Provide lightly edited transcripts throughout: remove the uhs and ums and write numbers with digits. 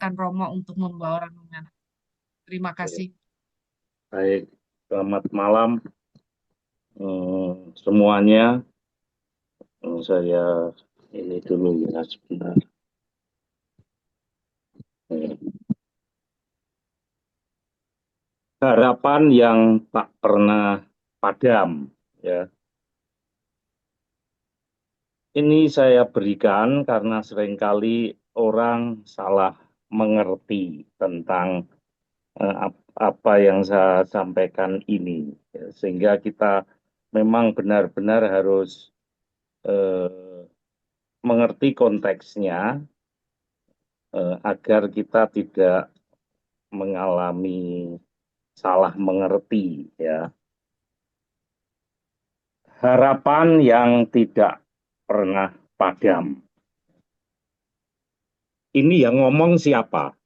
Kang Romo untuk membawa renungan. Terima kasih. Baik, selamat malam semuanya. Saya ini dulu ya sebentar. Eh, Harapan yang tak pernah padam. Ya, ini saya berikan karena seringkali orang salah mengerti tentang apa yang saya sampaikan ini. Ya, sehingga kita memang benar-benar harus eh, mengerti konteksnya agar kita tidak mengalami salah mengerti ya. Harapan yang tidak pernah padam. Ini yang ngomong siapa?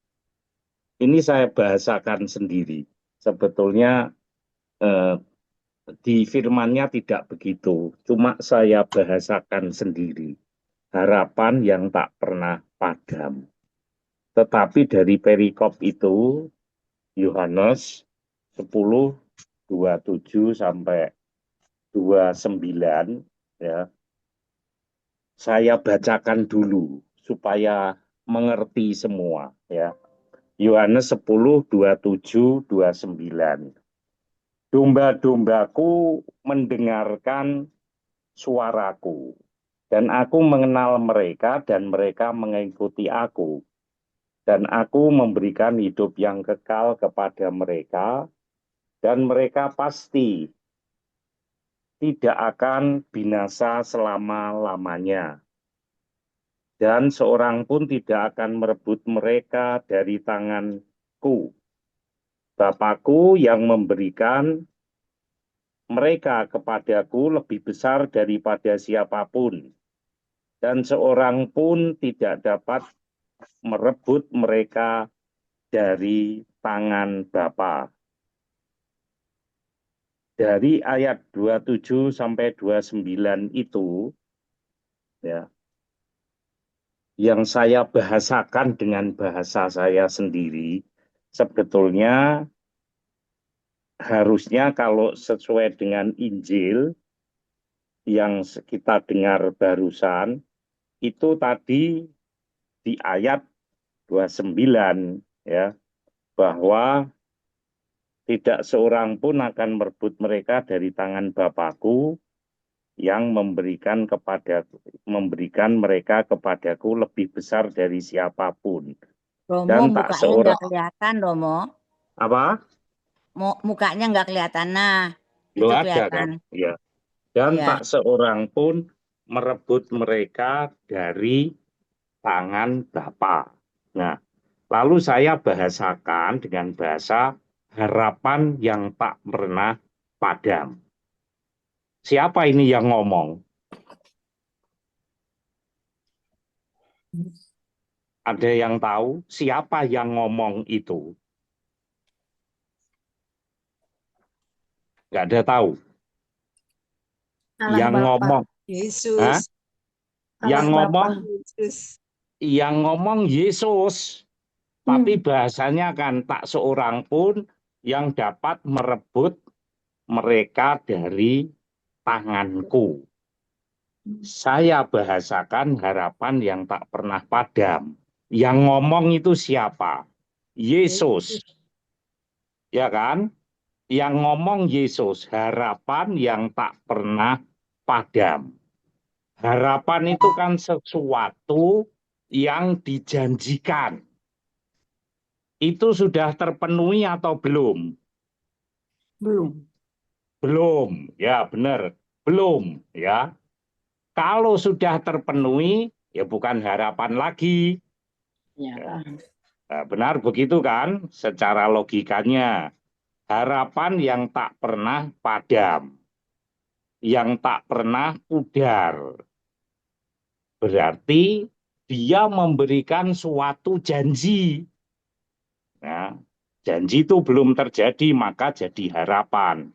Ini saya bahasakan sendiri. Sebetulnya eh, di firmannya tidak begitu, cuma saya bahasakan sendiri. Harapan yang tak pernah padam. Tetapi dari perikop itu Yohanes 10:27 sampai 29 ya. Saya bacakan dulu supaya mengerti semua ya. Yohanes 10:27-29. Domba-dombaku mendengarkan suaraku dan aku mengenal mereka dan mereka mengikuti aku dan aku memberikan hidup yang kekal kepada mereka dan mereka pasti tidak akan binasa selama-lamanya. Dan seorang pun tidak akan merebut mereka dari tanganku. Bapakku yang memberikan mereka kepadaku lebih besar daripada siapapun. Dan seorang pun tidak dapat merebut mereka dari tangan Bapa. Dari ayat 27 sampai 29 itu, ya, yang saya bahasakan dengan bahasa saya sendiri, sebetulnya harusnya kalau sesuai dengan Injil yang kita dengar barusan, itu tadi di ayat 29 ya, bahwa tidak seorang pun akan merebut mereka dari tangan Bapakku yang memberikan mereka kepadaku lebih besar dari siapapun. Romo Dan tak mukanya nggak seorang kelihatan, Romo. apa? Mukanya nggak kelihatan. Nah, Lo itu ada kelihatan. kan? Ya. Dan tak Iya. seorang pun merebut mereka dari tangan Bapa. Nah, lalu saya bahasakan dengan bahasa harapan yang tak pernah padam. Siapa ini yang ngomong? Ada yang tahu siapa yang ngomong itu? Nggak ada tahu. Allah Yang Bapa ngomong, Yesus. Hah? Allah Yang Bapa ngomong, Yesus. yang ngomong Yesus. Tapi bahasanya kan tak seorang pun yang dapat merebut mereka dari tanganku. Saya bahasakan harapan yang tak pernah padam. Yang ngomong itu siapa? Yesus. Ya kan? Yang ngomong Yesus, harapan yang tak pernah padam. Harapan itu kan sesuatu yang dijanjikan. Itu sudah terpenuhi atau belum? Belum. Belum, ya benar. Belum, ya. Kalau sudah terpenuhi, ya bukan harapan lagi. Ya. Nah, benar begitu kan? Secara logikanya, harapan yang tak pernah padam, yang tak pernah pudar. Berarti dia memberikan suatu janji. Nah, janji itu belum terjadi, maka jadi harapan.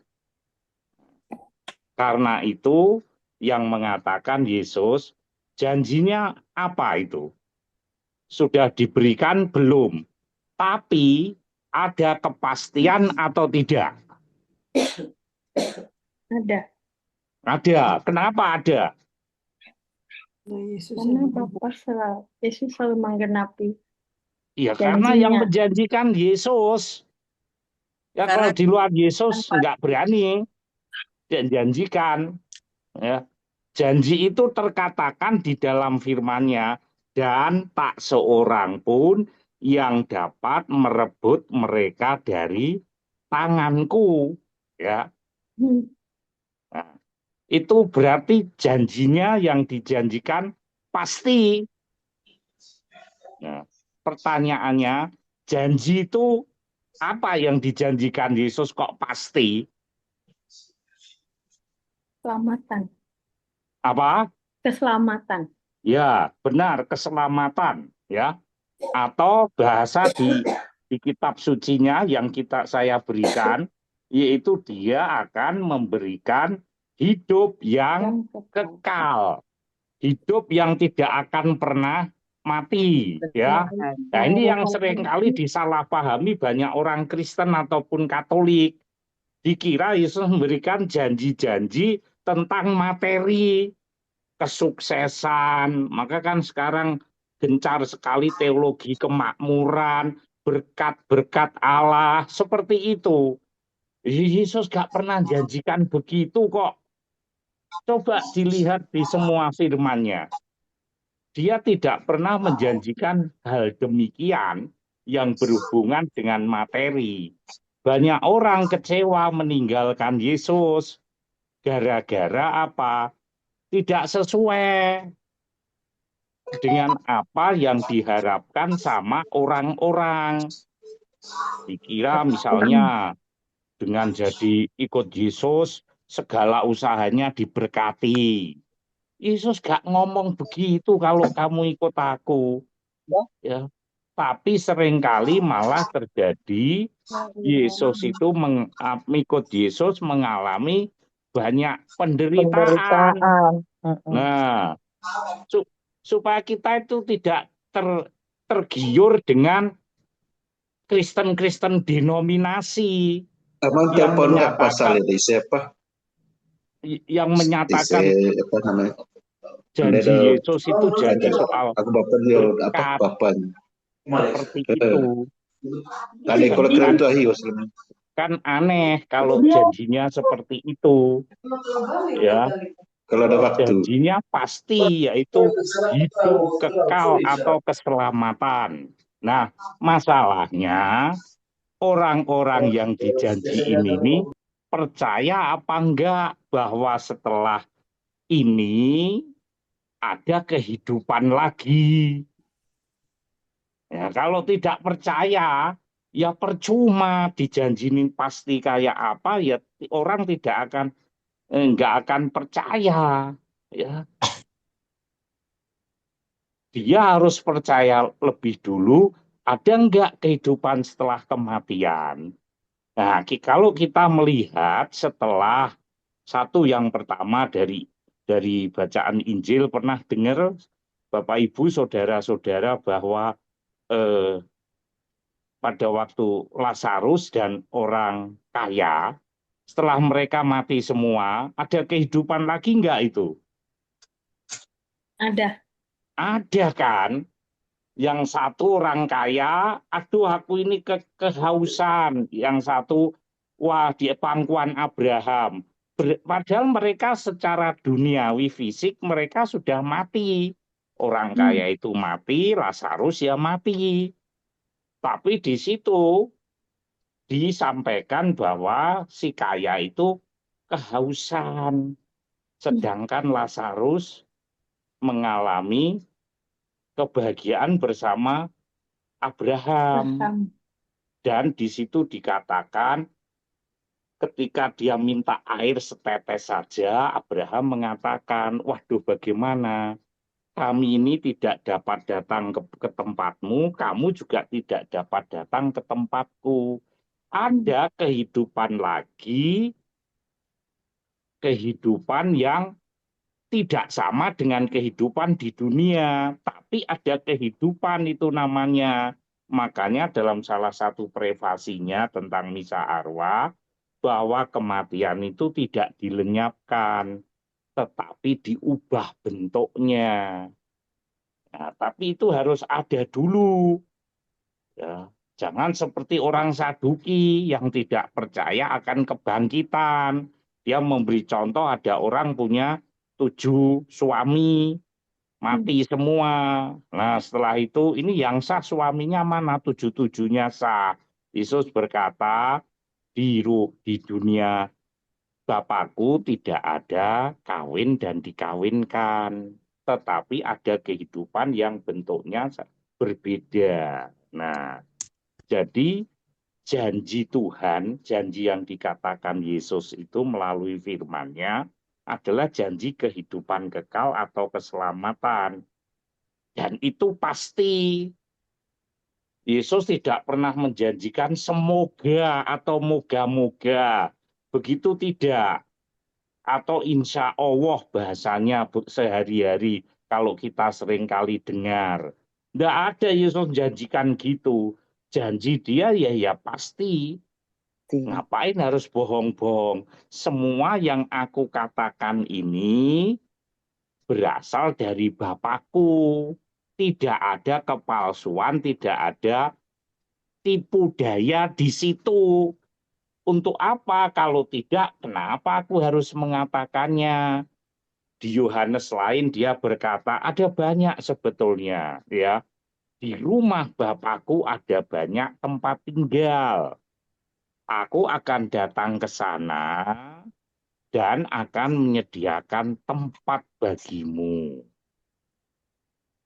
Karena itu yang mengatakan Yesus, janjinya apa itu? sudah diberikan belum? Tapi ada kepastian atau tidak? Ada. Ada. Kenapa ada? Karena Yesus selalu menggenapi Ya karena yang janjinya. menjanjikan Yesus. Ya Karena kalau di luar Yesus nggak berani dan janjikan. Ya. Janji itu terkatakan di dalam firman-Nya, dan tak seorang pun yang dapat merebut mereka dari tanganku. Ya. Hmm. Nah, itu berarti janjinya yang dijanjikan pasti. Nah, pertanyaannya, janji itu apa yang dijanjikan Yesus kok pasti? Keselamatan. Apa? Keselamatan. Ya, benar, keselamatan, ya. Atau bahasa di kitab sucinya yang saya berikan, yaitu dia akan memberikan hidup yang kekal, hidup yang tidak akan pernah mati, ya. Nah, ini yang seringkali disalahpahami banyak orang Kristen ataupun Katolik. Dikira Yesus memberikan janji-janji tentang materi, kesuksesan. Maka kan sekarang gencar sekali teologi kemakmuran, berkat-berkat Allah, seperti itu. Yesus gak pernah janjikan begitu kok. Coba dilihat di semua firman-Nya. Dia tidak pernah menjanjikan hal demikian yang berhubungan dengan materi. Banyak orang kecewa meninggalkan Yesus. Gara-gara apa? Tidak sesuai dengan apa yang diharapkan sama orang-orang. Dikira misalnya dengan jadi ikut Yesus, segala usahanya diberkati. Yesus gak ngomong begitu kalau kamu ikut aku. Ya. Tapi seringkali malah terjadi Yesus itu mengikut Yesus mengalami banyak penderitaan. Nah, supaya kita itu tidak tergiur dengan Kristen-Kristen denominasi Abang yang telepon nggak pasal menyatakan itu siapa? Apa namanya? janji Yesus itu janji soal Aku bapak dia apa berkat bapaknya? seperti itu. Ada kalau keren tuh ahi Kan aneh kalau janjinya seperti itu. Ya, kalau ada waktu. janjinya pasti yaitu hidup kekal atau keselamatan. Nah, masalahnya orang-orang yang dijanjiin ini percaya apa enggak bahwa setelah ini ada kehidupan lagi. Ya, kalau tidak percaya, ya percuma dijanjinin pasti kayak apa, ya orang tidak akan enggak akan percaya. Ya. Dia harus percaya lebih dulu, ada enggak kehidupan setelah kematian. Nah, kalau kita melihat setelah satu yang pertama dari bacaan Injil, pernah dengar Bapak Ibu saudara-saudara bahwa pada waktu Lazarus dan orang kaya, setelah mereka mati semua, ada kehidupan lagi enggak itu? Ada. Ada kan? Yang satu orang kaya, aduh aku ini kehausan. Yang satu, wah di pangkuan Abraham. Padahal mereka secara duniawi fisik mereka sudah mati. Orang kaya itu mati, Lazarus ya mati. Tapi di situ disampaikan bahwa si kaya itu kehausan. Sedangkan Lazarus mengalami kebahagiaan bersama Abraham. Dan di situ dikatakan ketika dia minta air setetes saja, Abraham mengatakan, waduh bagaimana, kami ini tidak dapat datang ke tempatmu, kamu juga tidak dapat datang ke tempatku. Ada kehidupan lagi, kehidupan yang tidak sama dengan kehidupan di dunia, tapi ada kehidupan itu namanya. Makanya dalam salah satu prefasinya tentang misa arwah, bahwa kematian itu tidak dilenyapkan, tetapi diubah bentuknya. Nah, tapi itu harus ada dulu. Ya. Jangan seperti orang Saduki yang tidak percaya akan kebangkitan. Dia memberi contoh ada orang punya 7 suami, mati semua. Nah setelah itu ini yang sah suaminya mana? 7-7-nya sah. Yesus berkata, di dunia Bapakku tidak ada kawin dan dikawinkan, tetapi ada kehidupan yang bentuknya berbeda. Nah, jadi janji Tuhan, janji yang dikatakan Yesus itu melalui firman-Nya adalah janji kehidupan kekal atau keselamatan. Dan itu pasti. Yesus tidak pernah menjanjikan semoga atau moga-moga. Begitu tidak. Atau insya Allah bahasanya sehari-hari kalau kita sering kali dengar. Tidak ada Yesus janjikan gitu. Janji dia ya pasti. Ngapain harus bohong-bohong? Semua yang aku katakan ini berasal dari Bapakku. Tidak ada kepalsuan, tidak ada tipu daya di situ. Untuk apa? Kalau tidak, kenapa aku harus mengatakannya? Di Yohanes lain dia berkata, ada banyak sebetulnya, ya. Di rumah Bapakku ada banyak tempat tinggal. Aku akan datang ke sana dan akan menyediakan tempat bagimu.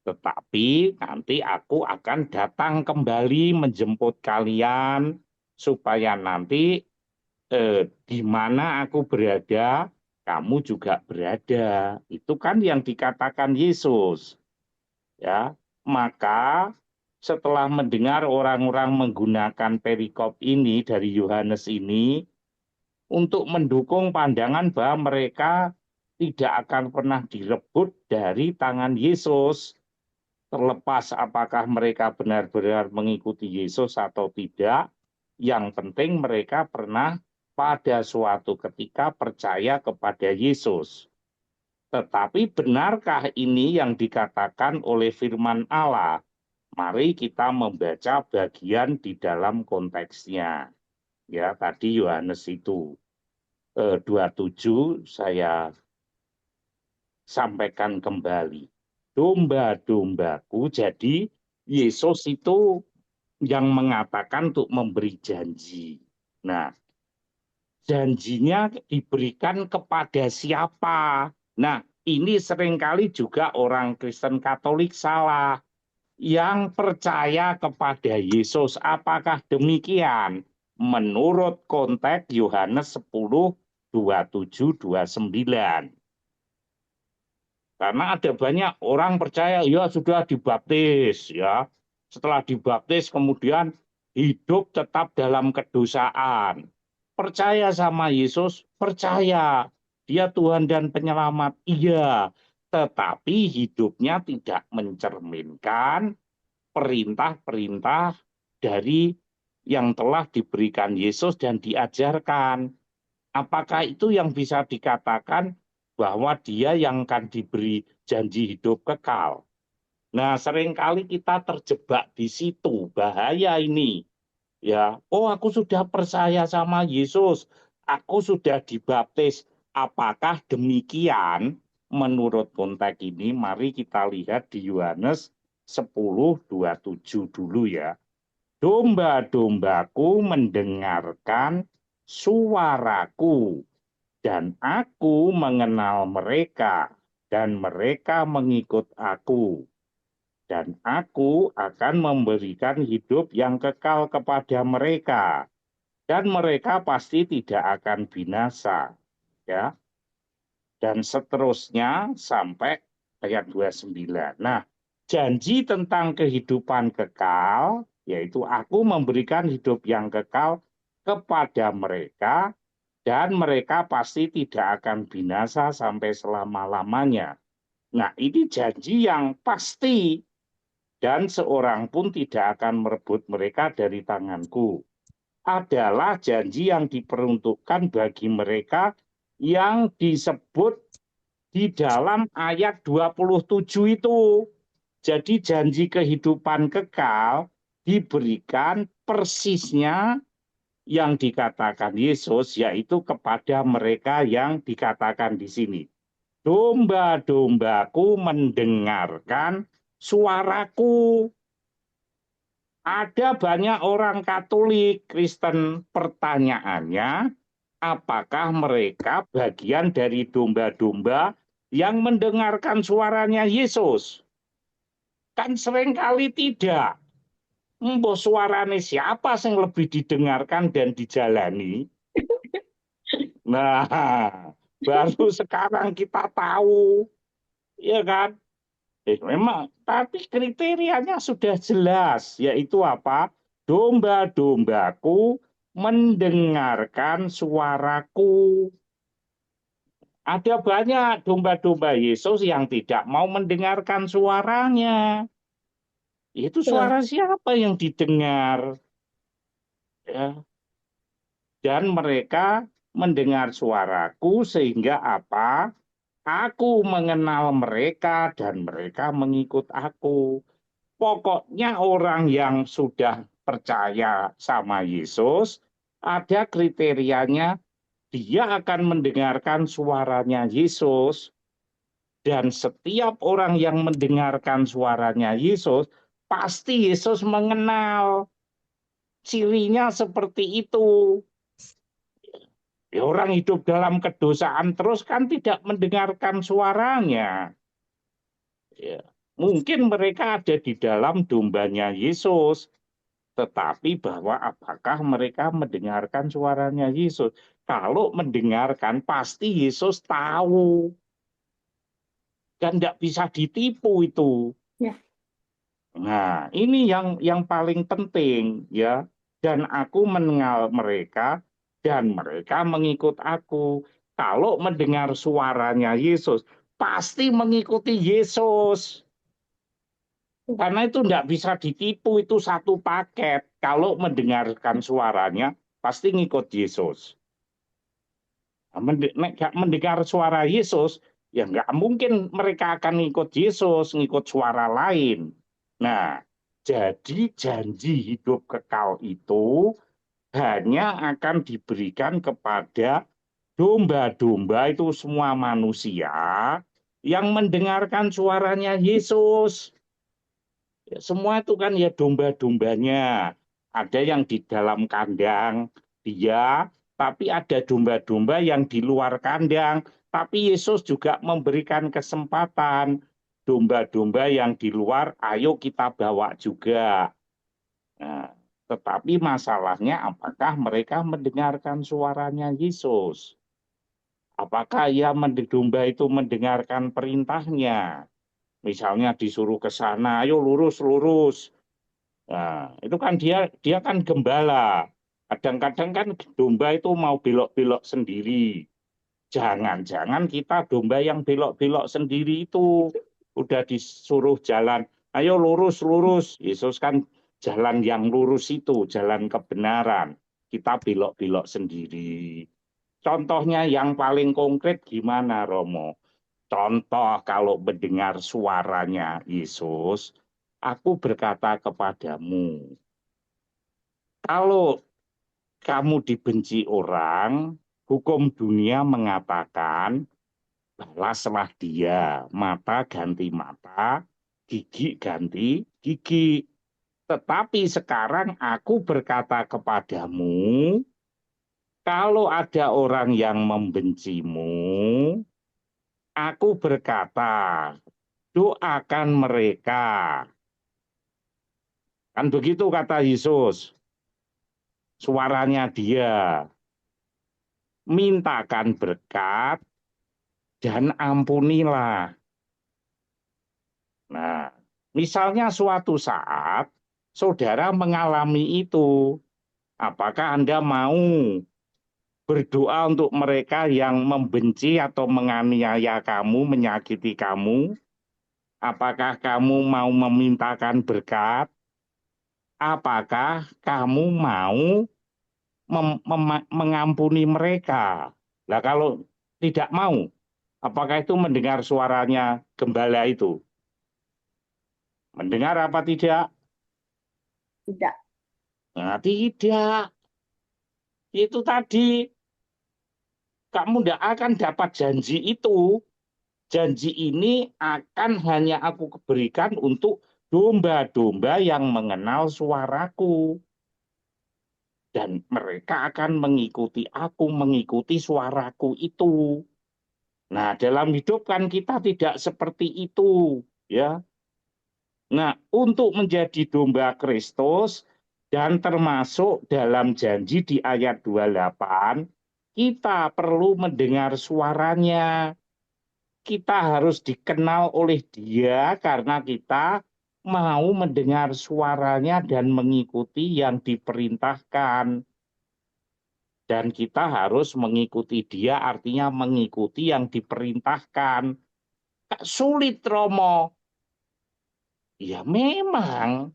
Tetapi nanti aku akan datang kembali menjemput kalian supaya nanti di mana aku berada, kamu juga berada. Itu kan yang dikatakan Yesus. Ya, maka setelah mendengar orang-orang menggunakan perikop ini dari Yohanes ini untuk mendukung pandangan bahwa mereka tidak akan pernah direbut dari tangan Yesus, terlepas apakah mereka benar-benar mengikuti Yesus atau tidak, yang penting mereka pernah pada suatu ketika percaya kepada Yesus. Tetapi benarkah ini yang dikatakan oleh firman Allah? Mari kita membaca bagian di dalam konteksnya. Ya, tadi Yohanes itu 27 saya sampaikan kembali. Domba-dombaku, jadi Yesus itu yang mengatakan untuk memberi janji. Nah, janjinya diberikan kepada siapa? Nah, ini seringkali juga orang Kristen Katolik salah. Yang percaya kepada Yesus, apakah demikian? Menurut konteks Yohanes 10, 27, 29. Karena ada banyak orang percaya, ya sudah dibaptis, ya. Setelah dibaptis kemudian hidup tetap dalam kedosaan. Percaya sama Yesus, percaya. Dia Tuhan dan penyelamat, iya. Tetapi hidupnya tidak mencerminkan perintah-perintah dari yang telah diberikan Yesus dan diajarkan. Apakah itu yang bisa dikatakan bahwa dia yang akan diberi janji hidup kekal? Nah, seringkali kita terjebak di situ, bahaya ini. Ya, oh aku sudah percaya sama Yesus, aku sudah dibaptis. Apakah demikian? Menurut konteks ini, mari kita lihat di Yohanes 10:27 dulu ya. Domba-dombaku mendengarkan suaraku, dan aku mengenal mereka, dan mereka mengikut aku. Dan aku akan memberikan hidup yang kekal kepada mereka. Dan mereka pasti tidak akan binasa. Ya. Dan seterusnya sampai ayat 29. Nah, janji tentang kehidupan kekal, yaitu aku memberikan hidup yang kekal kepada mereka, dan mereka pasti tidak akan binasa sampai selama-lamanya. Nah, ini janji yang pasti, dan seorang pun tidak akan merebut mereka dari tanganku. Adalah janji yang diperuntukkan bagi mereka yang disebut di dalam ayat 27 itu. Jadi janji kehidupan kekal diberikan persisnya yang dikatakan Yesus, yaitu kepada mereka yang dikatakan di sini. Domba-dombaku mendengarkan suaraku. Ada banyak orang Katolik, Kristen, pertanyaannya, apakah mereka bagian dari domba-domba yang mendengarkan suaranya Yesus? Kan seringkali tidak. Mbok suarane siapa yang lebih didengarkan dan dijalani? Nah, baru sekarang kita tahu, ya kan? Memang, tapi kriterianya sudah jelas, yaitu apa? Domba-dombaku mendengarkan suaraku. Ada banyak domba-domba Yesus yang tidak mau mendengarkan suaranya. Itu suara siapa yang didengar? Ya. Dan mereka mendengar suaraku sehingga apa? Aku mengenal mereka dan mereka mengikut aku. Pokoknya orang yang sudah percaya sama Yesus, ada kriterianya, dia akan mendengarkan suaranya Yesus. Dan setiap orang yang mendengarkan suaranya Yesus, pasti Yesus mengenal. Cirinya seperti itu. Ya, orang hidup dalam kedosaan terus kan tidak mendengarkan suaranya. Ya, mungkin mereka ada di dalam dombanya Yesus, tetapi bahwa apakah mereka mendengarkan suaranya Yesus? Kalau mendengarkan, pasti Yesus tahu. Dan tidak bisa ditipu itu. Ya. Nah, ini yang paling penting, ya. Dan aku mengenal mereka, dan mereka mengikut aku. Kalau mendengar suaranya Yesus, pasti mengikuti Yesus. Karena itu tidak bisa ditipu, itu satu paket. Kalau mendengarkan suaranya, pasti ngikut Yesus. Mendengar suara Yesus, ya nggak mungkin mereka akan ngikut Yesus, ngikut suara lain. Nah, jadi janji hidup kekal itu hanya akan diberikan kepada domba-domba itu semua manusia yang mendengarkan suaranya Yesus. Ya, semua itu kan ya domba-dombanya. Ada yang di dalam kandang, dia, tapi ada domba-domba yang di luar kandang. Tapi Yesus juga memberikan kesempatan. Domba-domba yang di luar, ayo kita bawa juga. Nah, tetapi masalahnya apakah mereka mendengarkan suaranya Yesus? Apakah domba itu mendengarkan perintahnya? Misalnya disuruh ke sana, ayo lurus, lurus. Nah, itu kan dia kan gembala. Kadang-kadang kan domba itu mau belok-belok sendiri. Jangan-jangan kita domba yang belok-belok sendiri itu udah disuruh jalan. Ayo lurus, lurus. Yesus kan jalan yang lurus itu, jalan kebenaran. Kita belok-belok sendiri. Contohnya yang paling konkret gimana, Romo? Contoh kalau mendengar suaranya Yesus, aku berkata kepadamu, kalau kamu dibenci orang, hukum dunia mengatakan, balaslah dia, mata ganti mata, gigi ganti gigi. Tetapi sekarang aku berkata kepadamu, kalau ada orang yang membencimu, aku berkata, doakan mereka. Kan begitu kata Yesus. Suaranya dia. Mintakan berkat dan ampunilah. Nah, misalnya suatu saat saudara mengalami itu. Apakah Anda mau berdoa untuk mereka yang membenci atau menganiaya kamu, menyakiti kamu? Apakah kamu mau memintakan berkat? Apakah kamu mau mengampuni mereka? Nah, kalau tidak mau, apakah itu mendengar suaranya gembala itu? Mendengar apa tidak? Tidak. Nah, tidak. Itu tadi, kamu tidak akan dapat janji itu. Janji ini akan hanya aku berikan untuk domba-domba yang mengenal suaraku. Dan mereka akan mengikuti aku, mengikuti suaraku itu. Nah, dalam hidup kan kita tidak seperti itu, ya. Nah, untuk menjadi domba Kristus dan termasuk dalam janji di ayat 28, kita perlu mendengar suaranya. Kita harus dikenal oleh Dia karena kita mau mendengar suaranya dan mengikuti yang diperintahkan. Dan kita harus mengikuti Dia, artinya mengikuti yang diperintahkan. Sulit, Romo. Ya memang.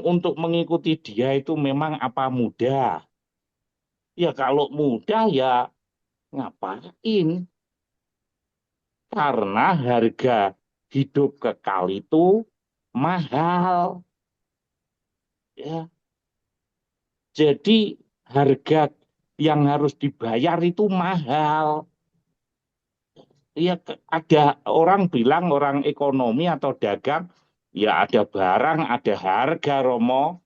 Untuk mengikuti Dia itu memang apa mudah? Ya kalau mudah ya ngapain? Karena harga hidup kekal itu mahal. Ya. Jadi harga yang harus dibayar itu mahal. Ya, ada orang bilang, orang ekonomi atau dagang, ya ada barang, ada harga, Romo.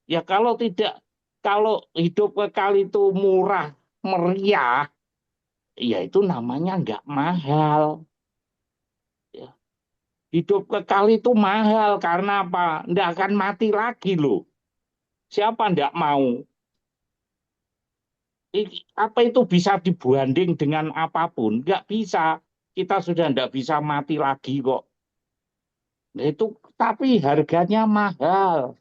Ya kalau tidak, kalau hidup kekal itu murah, meriah, ya itu namanya nggak mahal. Ya. Hidup kekal itu mahal karena apa? Nggak akan mati lagi loh. Siapa nggak mau? Apa itu bisa dibanding dengan apapun? Nggak bisa. Kita sudah nggak bisa mati lagi kok. Nah, itu, tapi harganya mahal.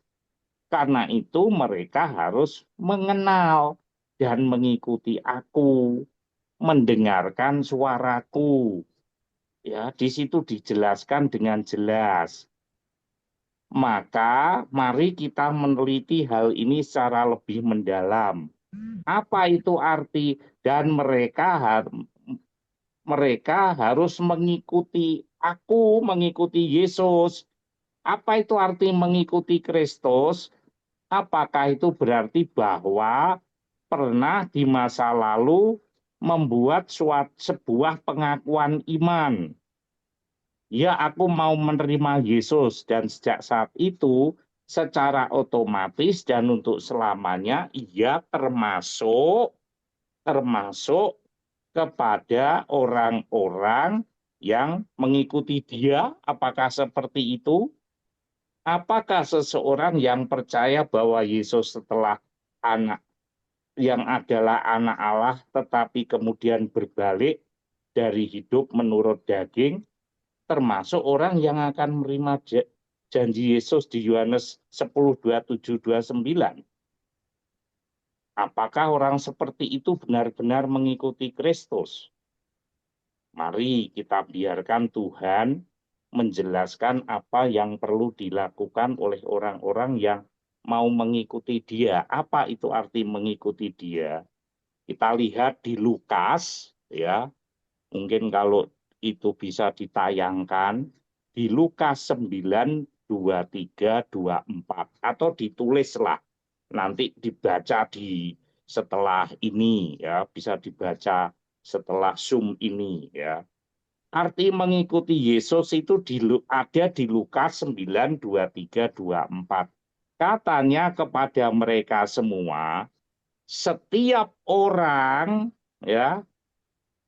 Karena itu mereka harus mengenal dan mengikuti aku, mendengarkan suaraku. Ya, di situ dijelaskan dengan jelas. Maka mari kita meneliti hal ini secara lebih mendalam. Apa itu arti dan mereka harus mengikuti aku, mengikuti Yesus. Apa itu arti mengikuti Kristus? Apakah itu berarti bahwa pernah di masa lalu membuat sebuah pengakuan iman? Ya, aku mau menerima Yesus dan sejak saat itu secara otomatis dan untuk selamanya ia termasuk kepada orang-orang yang mengikuti Dia. Apakah seperti itu? Apakah seseorang yang percaya bahwa Yesus setelah anak yang adalah anak Allah tetapi kemudian berbalik dari hidup menurut daging, termasuk orang yang akan menerima janji Yesus di Yohanes 10:27-29? Apakah orang seperti itu benar-benar mengikuti Kristus? Mari kita biarkan Tuhan menjelaskan apa yang perlu dilakukan oleh orang-orang yang mau mengikuti Dia. Apa itu arti mengikuti Dia? Kita lihat di Lukas, ya. Mungkin kalau itu bisa ditayangkan di Lukas 9:23-24 atau ditulislah, nanti dibaca setelah ini, ya, bisa dibaca setelah Zoom ini, ya. Arti mengikuti Yesus itu ada di Lukas 9:23-24. Katanya kepada mereka semua, setiap orang, ya,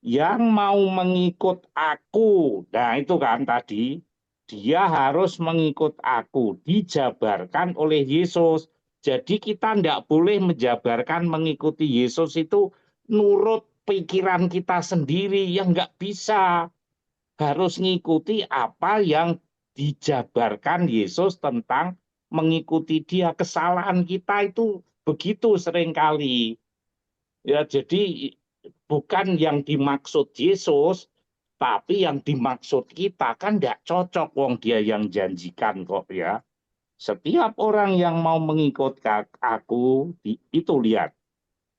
yang mau mengikut aku, nah itu kan tadi, dia harus mengikut aku, dijabarkan oleh Yesus. Jadi kita tidak boleh menjabarkan mengikuti Yesus itu nurut pikiran kita sendiri, yang nggak bisa. Harus ngikuti apa yang dijabarkan Yesus tentang mengikuti Dia. Kesalahan kita itu begitu seringkali. Ya, jadi bukan yang dimaksud Yesus, tapi yang dimaksud kita kan tidak cocok, wong dia yang janjikan kok ya. Setiap orang yang mau mengikut aku, itu lihat,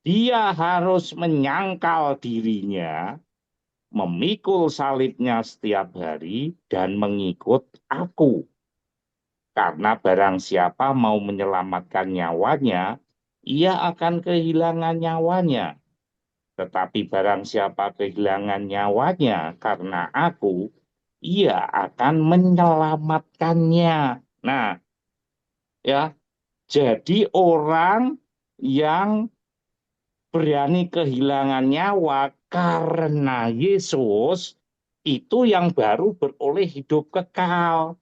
dia harus menyangkal dirinya, memikul salibnya setiap hari, dan mengikut aku. Karena barang siapa mau menyelamatkan nyawanya, ia akan kehilangan nyawanya. Tetapi barang siapa kehilangan nyawanya karena aku, ia akan menyelamatkannya. Nah, ya, jadi orang yang berani kehilangan nyawa karena Yesus, itu yang baru beroleh hidup kekal.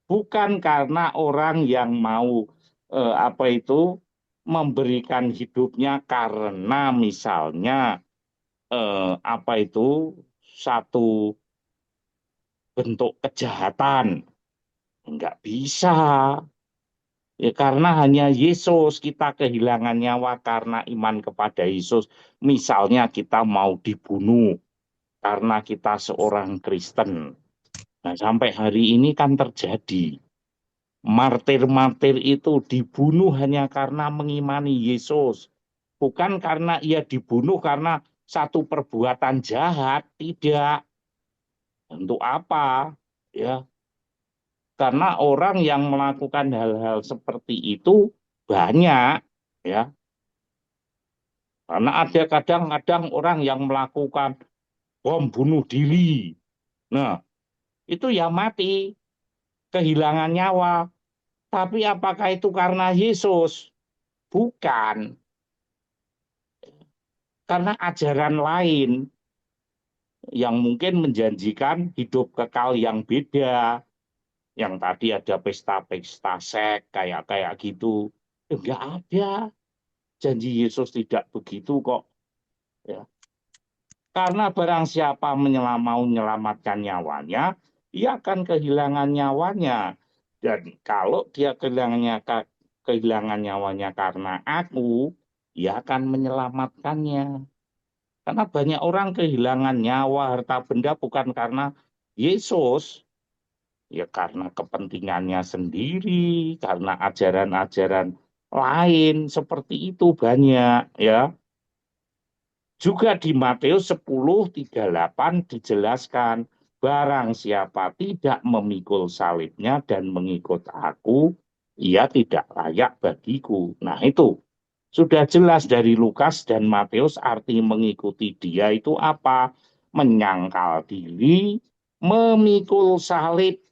Bukan karena orang yang mau memberikan hidupnya karena misalnya satu bentuk kejahatan. Enggak bisa. Ya, karena hanya Yesus kita kehilangan nyawa karena iman kepada Yesus. Misalnya kita mau dibunuh karena kita seorang Kristen. Nah, sampai hari ini kan terjadi. Martir-martir itu dibunuh hanya karena mengimani Yesus. Bukan karena ia dibunuh karena satu perbuatan jahat. Tidak. Untuk apa? Ya, karena orang yang melakukan hal-hal seperti itu banyak, ya. Karena ada kadang-kadang orang yang melakukan bom bunuh diri. Nah, itu ya mati, kehilangan nyawa. Tapi apakah itu karena Yesus? Bukan. Karena ajaran lain yang mungkin menjanjikan hidup kekal yang beda. Yang tadi ada pesta-pesta seks kayak gitu. Enggak ada. Janji Yesus tidak begitu kok. Ya. Karena barang siapa mau menyelamatkan nyawanya, ia akan kehilangan nyawanya. Dan kalau dia kehilangan nyawanya karena aku, ia akan menyelamatkannya. Karena banyak orang kehilangan nyawa, harta benda bukan karena Yesus, ya karena kepentingannya sendiri, karena ajaran-ajaran lain seperti itu banyak, ya. Juga di Matius 10:38 dijelaskan, barang siapa tidak memikul salibnya dan mengikut aku, ia tidak layak bagiku. Nah itu, sudah jelas dari Lukas dan Matius arti mengikuti dia itu apa? Menyangkal diri, memikul salib,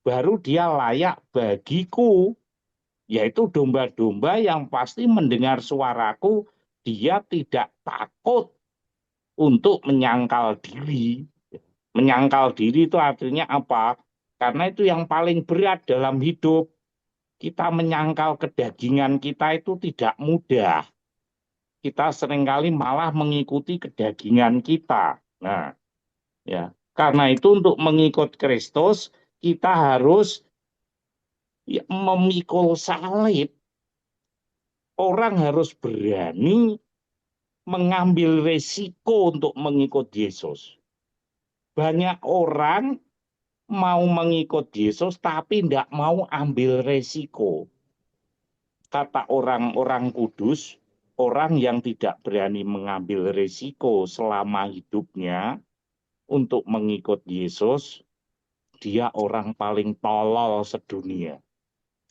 baru dia layak bagiku. Yaitu domba-domba yang pasti mendengar suaraku, dia tidak takut untuk menyangkal diri. Menyangkal diri itu artinya apa? Karena itu yang paling berat dalam hidup. Kita menyangkal kedagingan kita itu tidak mudah. Kita seringkali malah mengikuti kedagingan kita. Nah, ya. Karena itu untuk mengikut Kristus, kita harus memikul salib. Orang harus berani mengambil resiko untuk mengikut Yesus. Banyak orang mau mengikut Yesus tapi tidak mau ambil resiko. Kata orang-orang kudus, orang yang tidak berani mengambil resiko selama hidupnya untuk mengikut Yesus, dia orang paling tolol sedunia.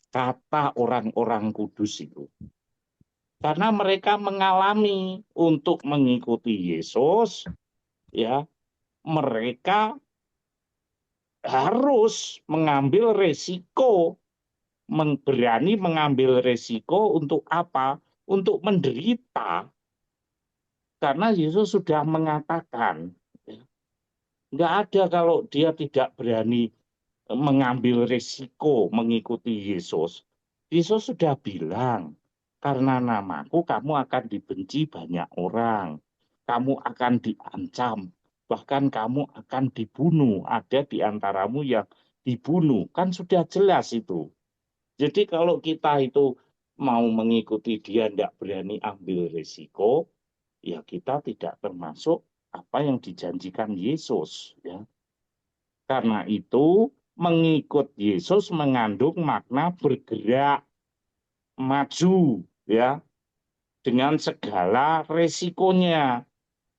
Kata orang-orang kudus itu. Karena mereka mengalami untuk mengikuti Yesus, ya, mereka harus mengambil resiko, berani mengambil resiko untuk apa? Untuk menderita. Karena Yesus sudah mengatakan, nggak ada kalau dia tidak berani mengambil resiko mengikuti Yesus. Yesus sudah bilang, karena namaku kamu akan dibenci banyak orang. Kamu akan diancam. Bahkan kamu akan dibunuh. Ada di antaramu yang dibunuh. Kan sudah jelas itu. Jadi kalau kita itu mau mengikuti dia tidak berani ambil risiko, ya kita tidak termasuk apa yang dijanjikan Yesus. Ya. Karena itu mengikut Yesus mengandung makna bergerak maju, ya, dengan segala resikonya.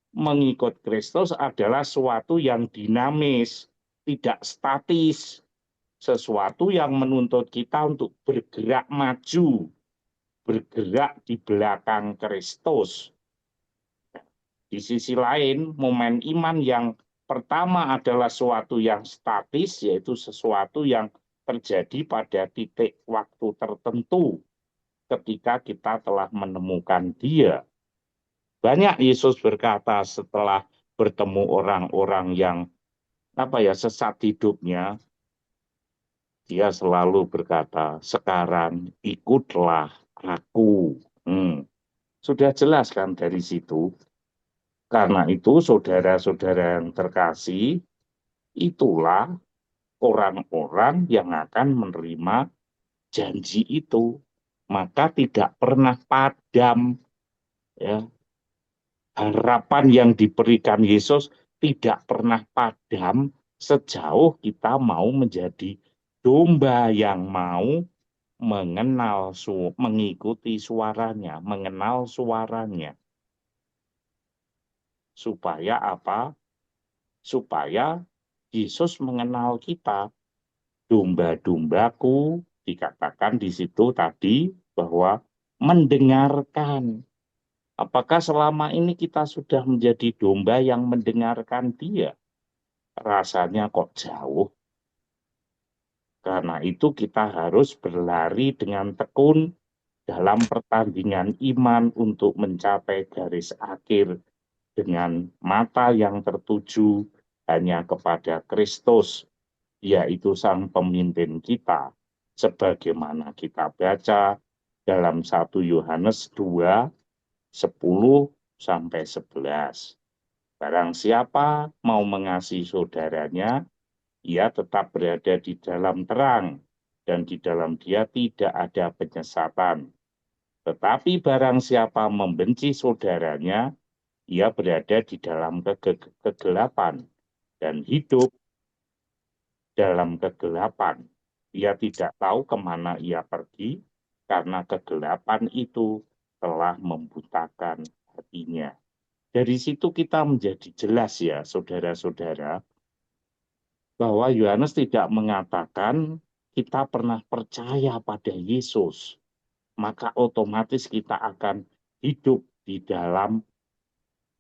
Mengikut Kristus adalah sesuatu yang dinamis, tidak statis, sesuatu yang menuntut kita untuk bergerak maju, bergerak di belakang Kristus. Di sisi lain, momen iman yang pertama adalah sesuatu yang statis, yaitu sesuatu yang terjadi pada titik waktu tertentu ketika kita telah menemukan Dia. Banyak Yesus berkata setelah bertemu orang-orang yang sesat hidupnya, dia selalu berkata, sekarang ikutlah aku. Sudah jelas kan dari situ. Karena itu saudara-saudara yang terkasih, itulah orang-orang yang akan menerima janji itu. Maka tidak pernah padam, ya. Harapan yang diberikan Yesus tidak pernah padam sejauh kita mau menjadi domba yang mau mengikuti suaranya, mengenal suaranya. Supaya apa? Supaya Yesus mengenal kita. Domba-dombaku, dikatakan di situ tadi bahwa mendengarkan. Apakah selama ini kita sudah menjadi domba yang mendengarkan Dia? Rasanya kok jauh. Karena itu kita harus berlari dengan tekun dalam pertandingan iman untuk mencapai garis akhir dengan mata yang tertuju hanya kepada Kristus, yaitu Sang Pemimpin kita. Sebagaimana kita baca dalam 1 Yohanes 2, 10-11. Barang siapa mau mengasihi saudaranya, ia tetap berada di dalam terang, dan di dalam dia tidak ada penyesatan. Tetapi barang siapa membenci saudaranya, ia berada di dalam kegelapan, dan hidup dalam kegelapan. Ia tidak tahu kemana ia pergi, karena kegelapan itu telah membutakan hatinya. Dari situ kita menjadi jelas ya, saudara-saudara, bahwa Yohanes tidak mengatakan kita pernah percaya pada Yesus, maka otomatis kita akan hidup di dalam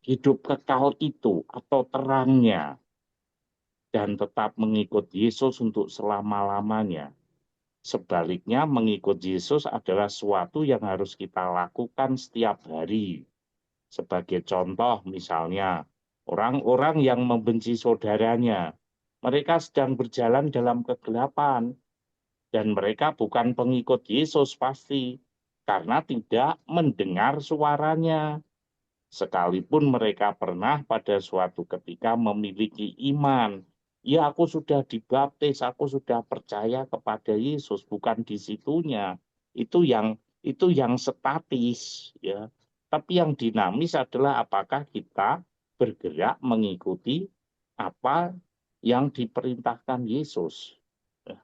hidup kekal itu atau terangnya, dan tetap mengikut Yesus untuk selama-lamanya. Sebaliknya, mengikut Yesus adalah sesuatu yang harus kita lakukan setiap hari. Sebagai contoh, misalnya, orang-orang yang membenci saudaranya, mereka sedang berjalan dalam kegelapan, dan mereka bukan pengikut Yesus pasti, karena tidak mendengar suaranya. Sekalipun mereka pernah pada suatu ketika memiliki iman, ya aku sudah dibaptis, aku sudah percaya kepada Yesus, bukan di situnya. Itu yang statis, ya. Tapi yang dinamis adalah apakah kita bergerak mengikuti apa yang diperintahkan Yesus. Ya.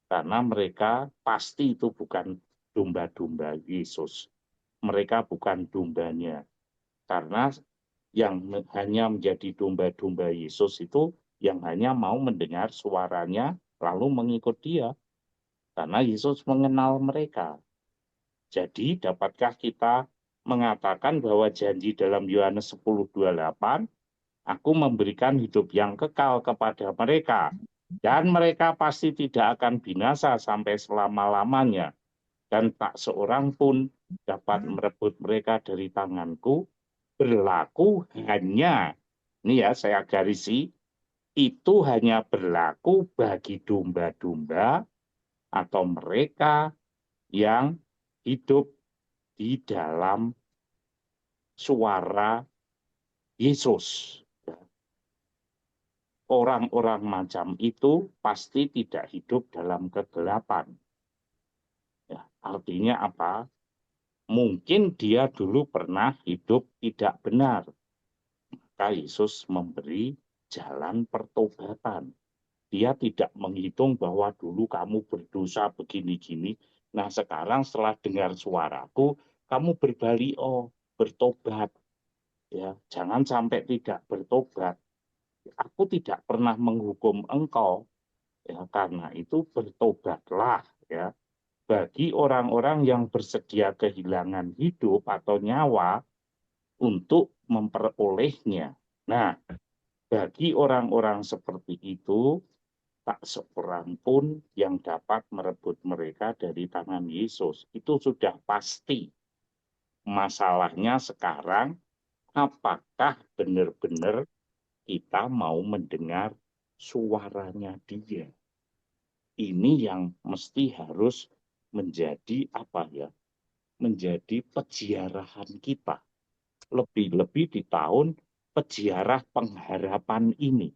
Karena mereka pasti itu bukan domba-domba Yesus. Mereka bukan dombanya. Karena yang hanya menjadi domba-domba Yesus itu yang hanya mau mendengar suaranya lalu mengikut Dia. Karena Yesus mengenal mereka. Jadi dapatkah kita mengatakan bahwa janji dalam Yohanes 10:28, aku memberikan hidup yang kekal kepada mereka, dan mereka pasti tidak akan binasa sampai selama-lamanya, dan tak seorang pun dapat merebut mereka dari tanganku, berlaku hanya, ini ya saya garisi, itu hanya berlaku bagi domba-domba atau mereka yang hidup di dalam suara Yesus. Orang-orang macam itu pasti tidak hidup dalam kegelapan. Ya, Artinya apa? Mungkin dia dulu pernah hidup tidak benar. Maka Yesus memberi jalan pertobatan. Dia tidak menghitung bahwa dulu kamu berdosa begini-gini. Nah sekarang setelah dengar suaraku, kamu berbalik, bertobat. Ya, jangan sampai tidak bertobat. Aku tidak pernah menghukum engkau. Ya, karena itu bertobatlah. Ya, bagi orang-orang yang bersedia kehilangan hidup atau nyawa untuk memperolehnya. Nah, bagi orang-orang seperti itu, tak seorang pun yang dapat merebut mereka dari tangan Yesus. Itu sudah pasti. Masalahnya sekarang, apakah benar-benar kita mau mendengar suaranya dia? Ini yang mesti harus menjadi apa ya? Menjadi peziarahan kita. Lebih-lebih di tahun peziarah pengharapan ini.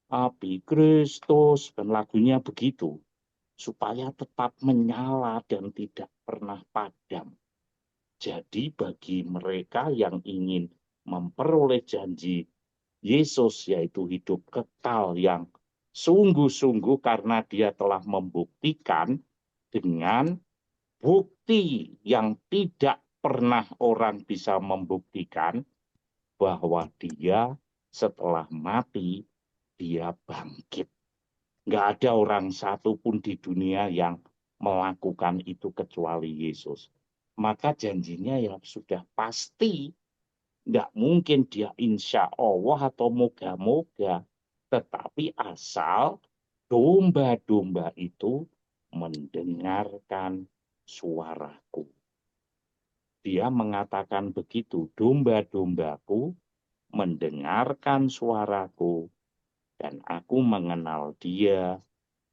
Api Kristus, dan lagunya begitu, supaya tetap menyala dan tidak pernah padam. Jadi bagi mereka yang ingin memperoleh janji Yesus, yaitu hidup kekal yang sungguh-sungguh karena dia telah membuktikan dengan bukti yang tidak pernah orang bisa membuktikan, bahwa dia setelah mati, dia bangkit. Nggak ada orang satu pun di dunia yang melakukan itu kecuali Yesus. Maka janjinya ya sudah pasti. Nggak mungkin dia insya Allah atau moga-moga. Tetapi asal domba-domba itu mendengarkan suaraku. Dia mengatakan begitu, domba-dombaku mendengarkan suaraku, dan aku mengenal dia,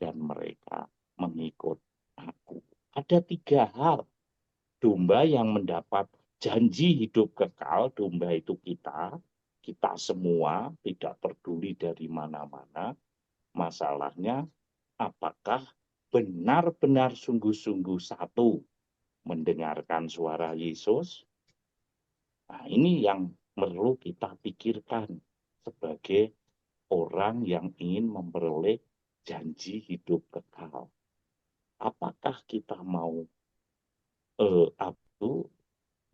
dan mereka mengikut aku. Ada 3 hal. Domba yang mendapat janji hidup kekal, domba itu kita semua, tidak peduli dari mana-mana. Masalahnya, apakah benar-benar sungguh-sungguh satu mendengarkan suara Yesus? Nah, ini yang perlu kita pikirkan sebagai orang yang ingin memperoleh janji hidup kekal. Apakah kita mau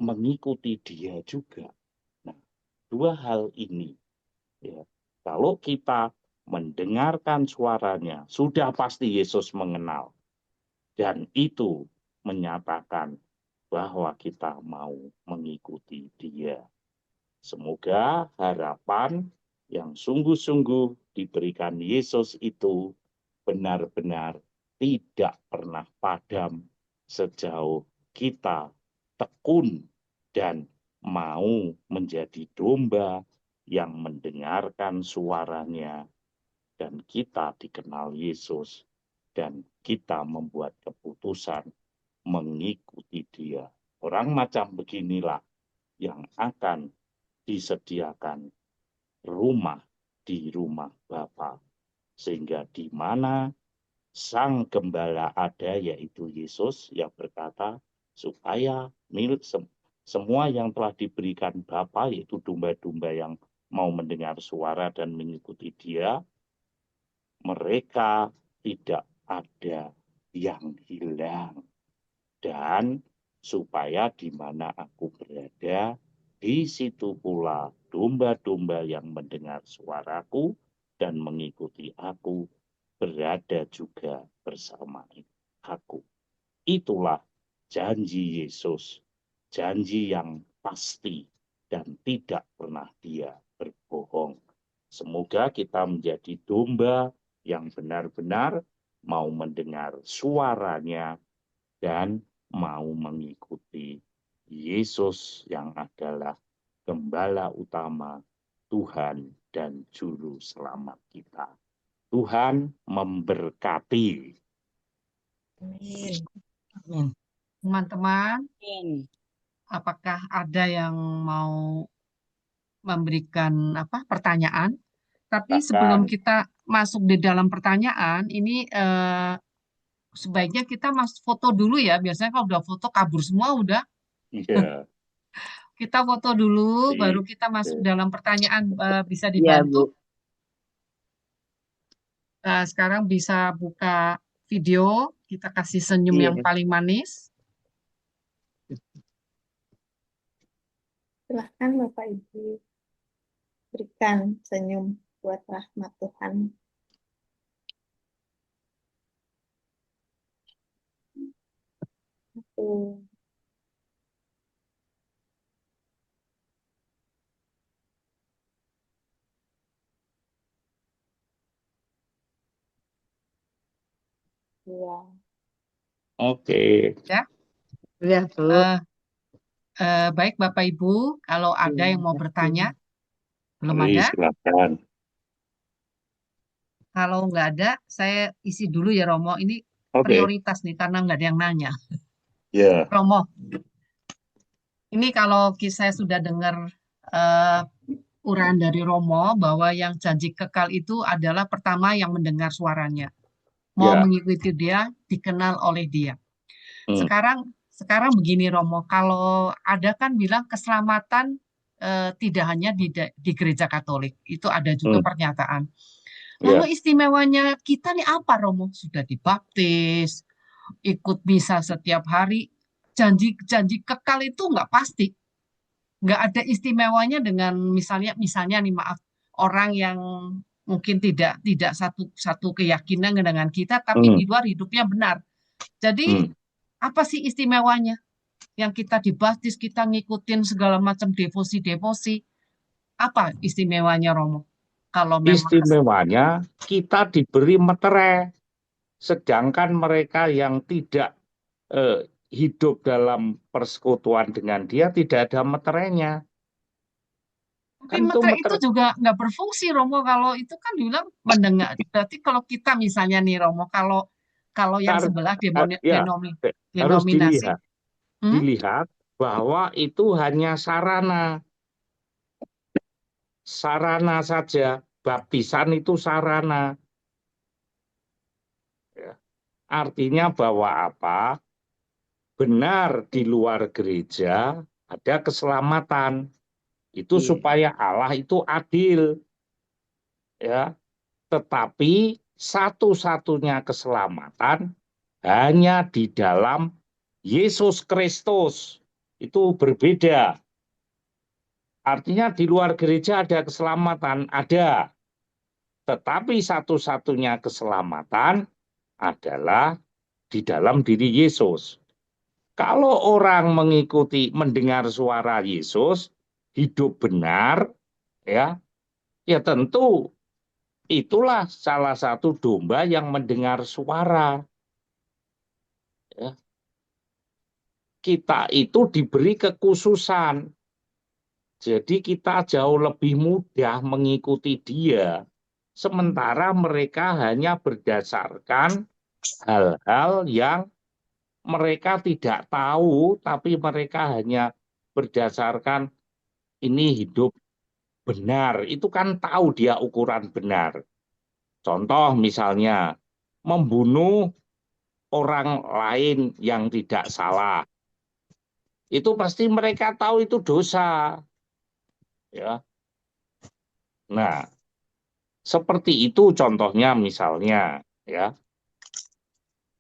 mengikuti dia juga? Nah, 2 hal ini, ya. Kalau kita mendengarkan suaranya, sudah pasti Yesus mengenal. Dan itu menyatakan bahwa kita mau mengikuti dia. Semoga harapan yang sungguh-sungguh diberikan Yesus itu benar-benar tidak pernah padam sejauh kita tekun dan mau menjadi domba yang mendengarkan suaranya, dan kita dikenal Yesus, dan kita membuat keputusan mengikuti dia. Orang macam beginilah yang akan disediakan rumah di rumah Bapa, sehingga di mana Sang Gembala ada, yaitu Yesus, yang berkata supaya milik semua yang telah diberikan Bapa, yaitu domba-domba yang mau mendengar suara dan mengikuti dia, mereka tidak ada yang hilang. Dan supaya di mana aku berada, di situ pula domba-domba yang mendengar suaraku dan mengikuti aku berada juga bersama aku. Itulah janji Yesus, janji yang pasti dan tidak pernah dia berbohong. Semoga kita menjadi domba yang benar-benar mau mendengar suaranya dan mau mengikuti Yesus yang adalah Gembala utama, Tuhan dan Juru Selamat kita. Tuhan memberkati. Amin. Teman-teman, Amin. apakah ada yang mau memberikan pertanyaan? Tapi sebelum Silakan. kita masuk di dalam pertanyaan, ini sebaiknya kita foto dulu ya. Biasanya kalau udah foto kabur semua udah. Iya. Kita foto dulu, baru Baik. kita masuk dalam pertanyaan. Bisa Iya, Bu. dibantu? Sekarang bisa buka video. Kita kasih senyum yang Iya. paling manis. Silahkan Bapak Ibu berikan senyum buat rahmat Tuhan. Tuh. Dua. Oke. Ya. Iya, Bu. Baik Bapak Ibu, kalau ada yang mau bertanya, belum Mari ada. silakan. Kalau nggak ada, saya isi dulu ya Romo. Ini Oke. prioritas nih karena nggak ada yang nanya. Ya. Romo, ini kalau saya sudah dengar uraian dari Romo bahwa yang janji kekal itu adalah pertama yang mendengar suaranya, mau Ya. mengikuti dia, dikenal oleh dia. Hmm. Sekarang begini Romo, kalau ada kan bilang keselamatan tidak hanya di gereja Katolik, itu ada juga pernyataan. Lalu Ya. istimewanya kita nih apa Romo? Sudah dibaptis, ikut misa setiap hari, janji kekal itu nggak pasti, nggak ada istimewanya dengan misalnya nih maaf, orang yang mungkin tidak satu keyakinan dengan kita, tapi di luar hidupnya benar. Jadi apa sih istimewanya? Yang kita dibaptis, kita ngikutin segala macam devosi-devosi. Apa istimewanya Romo? Kalau memang Istimewanya kita diberi meterai, sedangkan mereka yang tidak hidup dalam persekutuan dengan dia tidak ada meterainya. tapi Kan meterai itu meterai. juga nggak berfungsi Romo. Kalau itu kan bilang mendengar. Berarti kalau kita misalnya nih Romo, kalau yang sebelah Ya, harus denominasi, dilihat bahwa itu hanya sarana saja. Baptisan itu sarana. Ya. Artinya bahwa apa? Benar di luar gereja ada keselamatan. Itu supaya Allah itu adil. Ya. Tetapi satu-satunya keselamatan hanya di dalam Yesus Kristus. Itu berbeda. Artinya di luar gereja ada keselamatan, ada. Tetapi satu-satunya keselamatan adalah di dalam diri Yesus. Kalau orang mendengar suara Yesus, hidup benar, ya tentu itulah salah satu domba yang mendengar suara. Ya. Kita itu diberi kekhususan. Jadi kita jauh lebih mudah mengikuti dia. Sementara mereka hanya berdasarkan hal-hal yang mereka tidak tahu, tapi mereka hanya berdasarkan ini hidup benar. Itu kan tahu dia ukuran benar. Contoh misalnya, membunuh orang lain yang tidak salah. Itu pasti mereka tahu itu dosa. Ya. Nah, seperti itu contohnya misalnya, ya.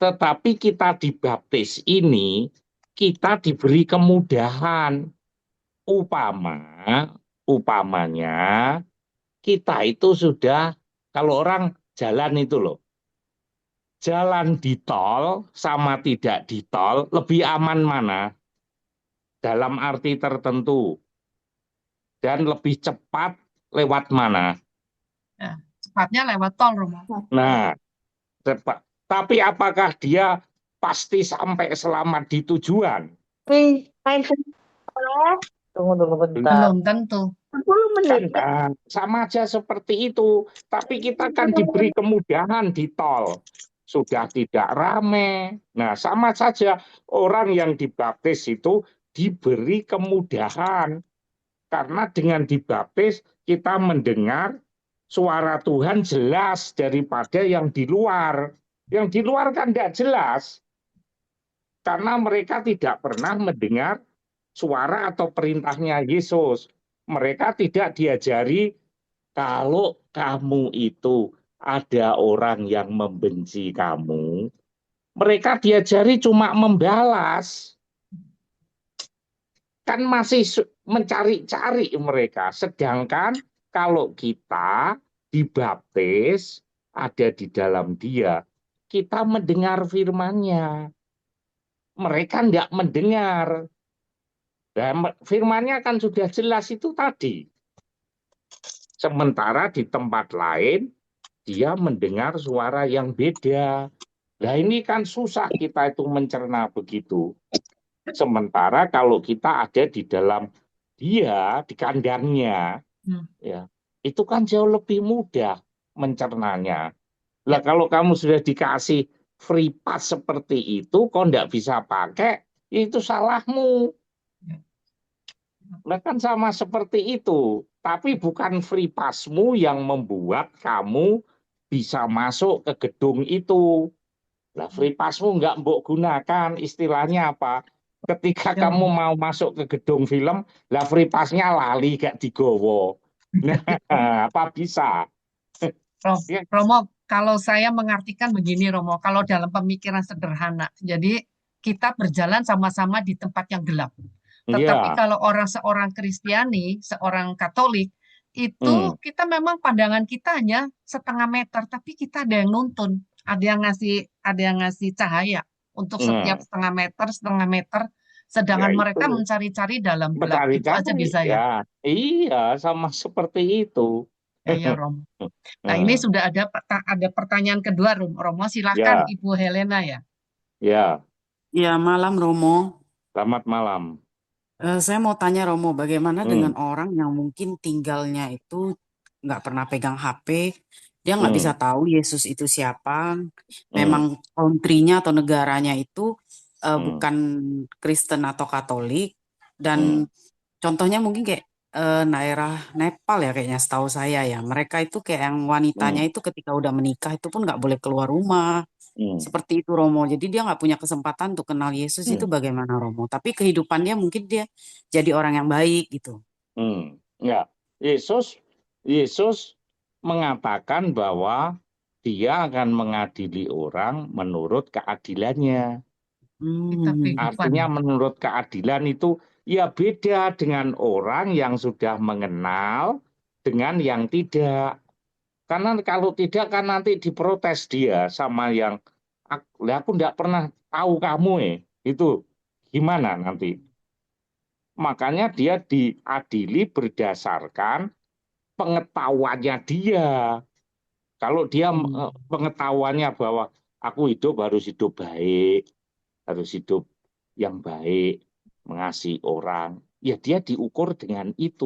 Tetapi kita dibaptis ini, kita diberi kemudahan. Upamanya, kita itu sudah, kalau orang jalan itu loh, jalan di tol sama tidak di tol, lebih aman mana? Dalam arti tertentu. Dan lebih cepat lewat mana? ya, cepatnya lewat tol Romo. Nah, cepat. Tapi apakah dia pasti sampai selamat di tujuan? Tunggu bentar. Belum tentu. 10 menit. Kan, sama aja seperti itu. Tapi kita kan diberi kemudahan di tol. Sudah tidak rame. Nah, sama saja orang yang dibaptis itu diberi kemudahan. Karena dengan dibaptis kita mendengar suara Tuhan jelas daripada yang di luar. Yang di luar kan tidak jelas, karena mereka tidak pernah mendengar suara atau perintahnya Yesus. Mereka tidak diajari kalau kamu itu ada orang yang membenci kamu, mereka diajari cuma membalas. Kan masih mencari-cari mereka. Sedangkan kalau kita dibaptis ada di dalam Dia, kita mendengar firman-Nya. Mereka tidak mendengar. Dan firman-Nya kan sudah jelas itu tadi. Sementara di tempat lain dia mendengar suara yang beda. Nah ini kan susah kita itu mencerna begitu. Sementara kalau kita ada di dalam dia, di kandangnya, ya, itu kan jauh lebih mudah mencernanya. Lah kalau kamu sudah dikasih free pass seperti itu, kok nggak bisa pakai, itu salahmu. Nah kan sama seperti itu. Tapi bukan free passmu yang membuat kamu bisa masuk ke gedung itu. Lah free passmu nggak mbok gunakan, istilahnya apa? Ketika Ya, kamu mau masuk ke gedung film, lah free passnya lali gak digowo. Nah, apa bisa? Ya, Romo, kalau saya mengartikan begini, Romo, kalau dalam pemikiran sederhana, jadi kita berjalan sama-sama di tempat yang gelap. Tetapi iya. kalau seorang Kristiani, seorang Katolik, itu Hmm, kita memang pandangan kita hanya setengah meter, tapi kita ada yang nuntun, ada yang ngasih cahaya untuk setiap hmm. setengah meter, Ya sedangkan mereka itu, mencari-cari dalam gelap. Itu aja mencari-cari. bisa ya. Ya, iya, sama seperti itu. Ya, ya, Romo. Nah, ini Hmm, sudah ada pertanyaan kedua, Romo. Silakan, ya, Ibu Helena ya. ya. Ya, malam Romo. Selamat malam. Saya mau tanya Romo, bagaimana dengan Hmm, orang yang mungkin tinggalnya itu nggak pernah pegang HP, dia nggak bisa hmm, tahu Yesus itu siapa, memang hmm, country-nya atau negaranya itu hmm, bukan Kristen atau Katolik, dan hmm, contohnya mungkin kayak daerah Nepal ya kayaknya setahu saya ya, mereka itu kayak yang wanitanya hmm, itu ketika udah menikah itu pun nggak boleh keluar rumah. hmm, Seperti itu Romo. Jadi dia nggak punya kesempatan untuk kenal Yesus itu hmm, bagaimana Romo. Tapi kehidupannya mungkin dia jadi orang yang baik gitu. hmm. Ya, Yesus, Yesus mengatakan bahwa dia akan mengadili orang menurut keadilannya. Kita Hmm. kehidupan. Artinya menurut keadilan itu ya beda dengan orang yang sudah mengenal dengan yang tidak. Karena kalau tidak kan nanti diprotes dia sama yang aku enggak pernah tahu kamu itu gimana nanti. Makanya dia diadili berdasarkan pengetahuannya dia. Kalau dia Hmm. pengetahuannya bahwa aku hidup harus hidup baik, harus hidup yang baik, mengasihi orang, ya dia diukur dengan itu.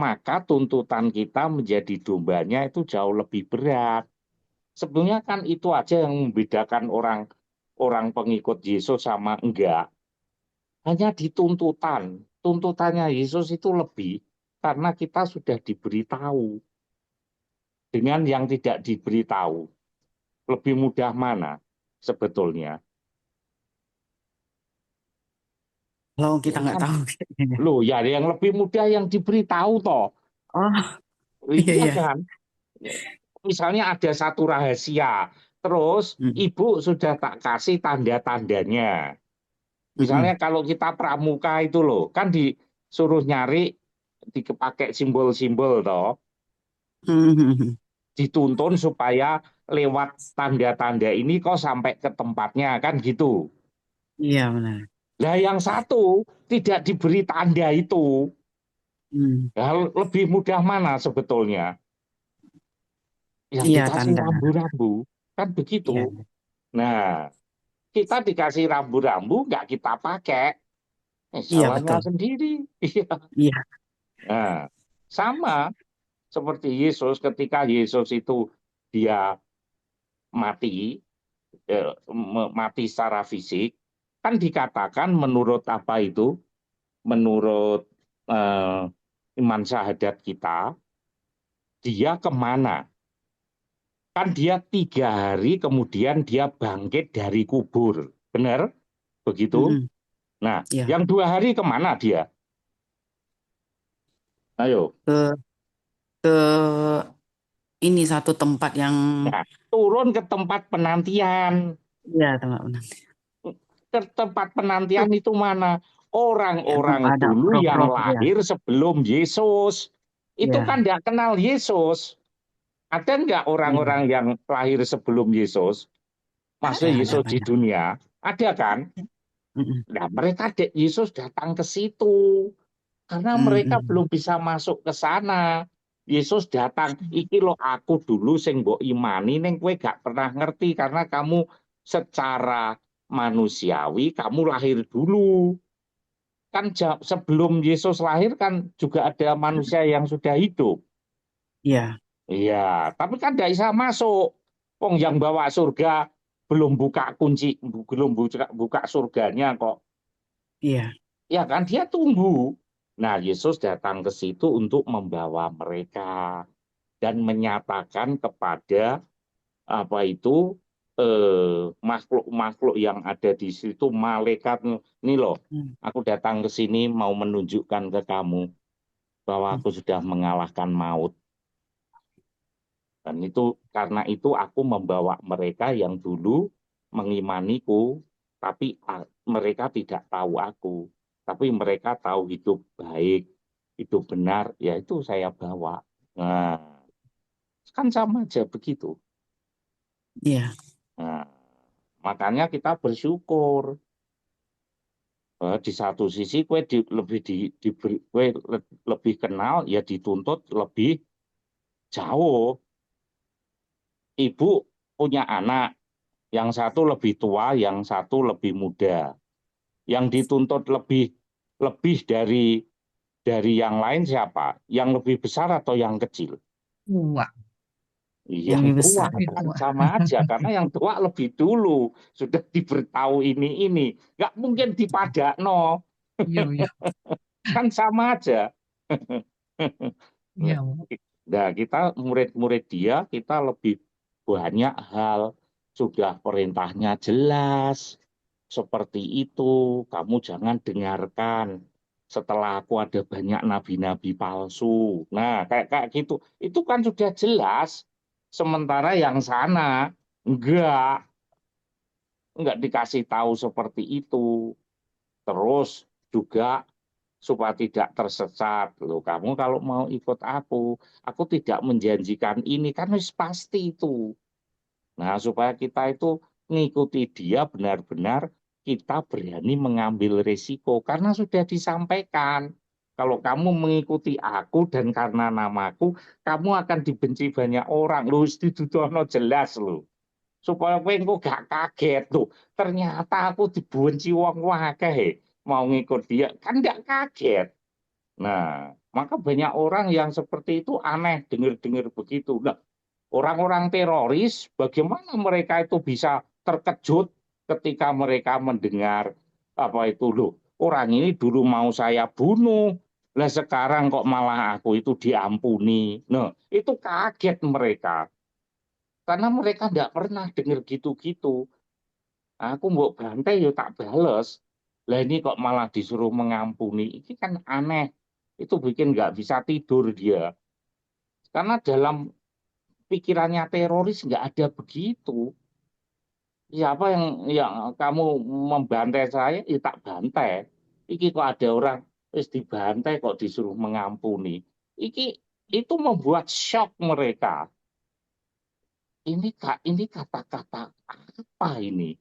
Maka tuntutan kita menjadi dombanya itu jauh lebih berat. Sebenarnya kan itu aja yang membedakan orang orang pengikut Yesus sama enggak. Hanya di tuntutan. Tuntutannya Yesus itu lebih karena kita sudah diberitahu dengan yang tidak diberitahu. Lebih mudah mana sebetulnya? Kalau kita Ya nggak kan? tahu kayaknya. Loh, ya yang lebih mudah yang diberitahu toh. Oh iya Iya iya. kan? Misalnya ada satu rahasia, terus Hmm. ibu sudah tak kasih tanda-tandanya. Hmm. Misalnya kalau kita pramuka itu loh, kan disuruh nyari dipakai simbol-simbol toh, Hmm. dituntun supaya lewat tanda-tanda ini kok sampai ke tempatnya kan gitu. Iya benar. Nah, yang satu tidak diberi tanda itu. Hmm. Nah, lebih mudah mana sebetulnya? Yang Iya dikasih tanda. rambu-rambu, kan begitu. Iya Nah, kita dikasih rambu-rambu nggak kita pakai, iya salahnya betul. sendiri. Iya. Iya. Nah, sama seperti Yesus ketika Yesus itu dia mati, mati secara fisik, kan dikatakan menurut apa itu? Menurut iman syahadat kita, dia kemana? kan dia 3 hari kemudian dia bangkit dari kubur. Benar? Begitu? Mm-mm. Nah, Ya, yang 2 hari kemana dia? Ayo. ke ke ini satu tempat yang Nah, turun ke tempat penantian. ya teman-teman Ke tempat penantian itu mana? yang Orang-orang ada dulu yang roh-roh ya. lahir sebelum Yesus. Itu Ya, kan tidak kenal Yesus. Ada nggak iya, orang-orang yang lahir sebelum Yesus? Maksudnya ada Yesus di banyak. dunia? Ada kan? Mm-mm. Nah, Yesus datang ke situ. Karena mereka Mm-mm. belum bisa masuk ke sana. Yesus datang, iki lo aku dulu sing mbok imani ning kowe gak pernah ngerti karena kamu secara manusiawi kamu lahir dulu. Kan sebelum Yesus lahir kan juga ada manusia yang sudah hidup. Iya, Iya, tapi kan tidak bisa masuk. Wong yang bawa surga belum buka kunci, belum buka surganya kok. iya, Ya kan dia tunggu. Nah, Yesus datang ke situ untuk membawa mereka dan menyatakan kepada apa itu makhluk-makhluk yang ada di situ, malaikat ini loh, Mm. aku datang ke sini mau menunjukkan ke kamu bahwa Mm. aku sudah mengalahkan maut. Dan itu karena itu aku membawa mereka yang dulu mengimaniku, tapi mereka tidak tahu aku. Tapi mereka tahu hidup baik, hidup benar, ya itu saya bawa. Nah, kan sama aja begitu. Iya, Nah, makanya kita bersyukur. Di satu sisi kue lebih kenal, ya dituntut lebih jauh. Ibu punya anak, yang satu lebih tua, yang satu lebih muda. Yang dituntut lebih lebih dari yang lain siapa? Yang lebih besar atau yang kecil? Wah, yang Yang lebih tua besar. lebih kan tua. sama aja karena yang tua lebih dulu sudah diberitahu ini. Nggak mungkin dipadakno, Iya, iya, kan sama aja. iya. Nah, kita murid-murid dia, kita lebih banyak hal. Sudah perintahnya jelas. Seperti itu, kamu jangan dengarkan. Setelah aku ada banyak nabi-nabi palsu. Nah, kayak gitu. Itu kan sudah jelas. Sementara yang sana, enggak dikasih tahu seperti itu. Terus juga supaya tidak tersesat. Loh, kamu kalau mau ikut aku tidak menjanjikan ini, kan wis pasti itu. Nah, supaya kita itu mengikuti dia benar-benar kita berani mengambil risiko karena sudah disampaikan. Kalau kamu mengikuti aku dan karena namaku, kamu akan dibenci banyak orang. Loh, didudono jelas loh. Supaya kowe engko gak kaget tuh. Ternyata aku dibenci wong akeh mau ngikut dia, kan gak kaget. Nah, maka banyak orang yang seperti itu aneh dengar-dengar begitu. Nah, orang-orang teroris, bagaimana mereka itu bisa terkejut ketika mereka mendengar apa itu loh. Orang ini dulu mau saya bunuh, lah sekarang kok malah aku itu diampuni. Nah, itu kaget mereka. Karena mereka tidak pernah dengar gitu-gitu. Aku mau bantai yo tak bales. Lah ini kok malah disuruh mengampuni. Ini kan aneh. Itu bikin nggak bisa tidur dia. Karena dalam pikirannya teroris nggak ada begitu. Siapa yang kamu membantai saya, ya tak bantai. Iki kok ada orang wis dibantai kok disuruh mengampuni. Iki itu membuat shock mereka. Ini kata-kata apa ini?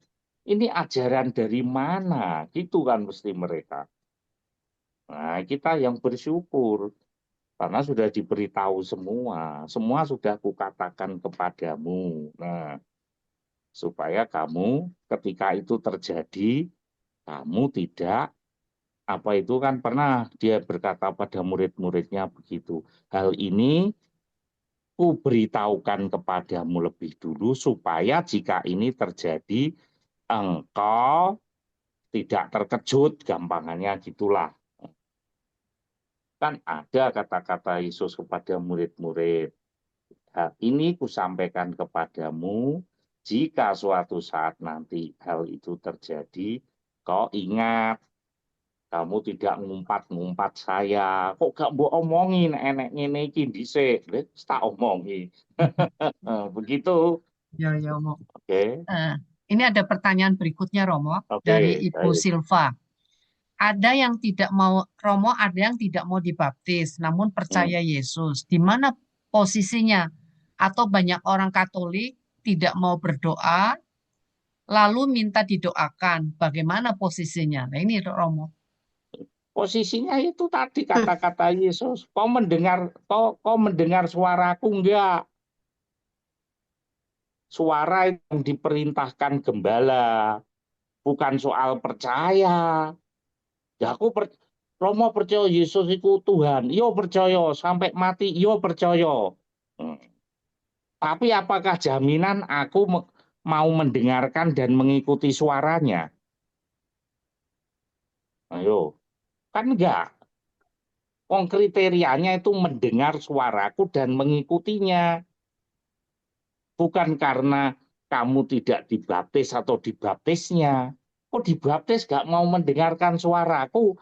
Ini ajaran dari mana? Gitu kan mesti mereka. Nah, kita yang bersyukur karena sudah diberitahu semua sudah kukatakan kepadamu. Nah, supaya kamu ketika itu terjadi, kamu tidak apa itu kan pernah dia berkata pada murid-muridnya begitu. Hal ini ku beritahukan kepadamu lebih dulu supaya jika ini terjadi engkau tidak terkejut, gampangannya gitulah. Kan ada kata-kata Yesus kepada murid-murid. hal ini kusampaikan kepadamu, jika suatu saat nanti hal itu terjadi, kau ingat, kamu tidak ngumpat-ngumpat saya. Kok gak mbok omongin enek ngene iki dhisik. Wis tak omongi. Begitu. Ya, ya, Romo. Oke. Ini ada pertanyaan berikutnya, Romo, dari Oke, Ibu baik. Silva. Ada yang tidak mau, Romo, ada yang tidak mau dibaptis, namun percaya Yesus. Di mana posisinya? Atau banyak orang Katolik tidak mau berdoa, lalu minta didoakan. Bagaimana posisinya? Nah, ini Romo. Posisinya itu tadi kata-kata Yesus. Kau mendengar suaraku enggak? Suara yang diperintahkan gembala, bukan soal percaya. Ya Romo percaya Yesus itu Tuhan. Yo percaya sampai mati, yo percaya. Tapi apakah jaminan aku mau mendengarkan dan mengikuti suaranya? Ayo, kan enggak. Kriterianya itu mendengar suaraku dan mengikutinya. Bukan karena kamu tidak dibaptis atau dibaptisnya. Kok dibaptis gak mau mendengarkan suaraku?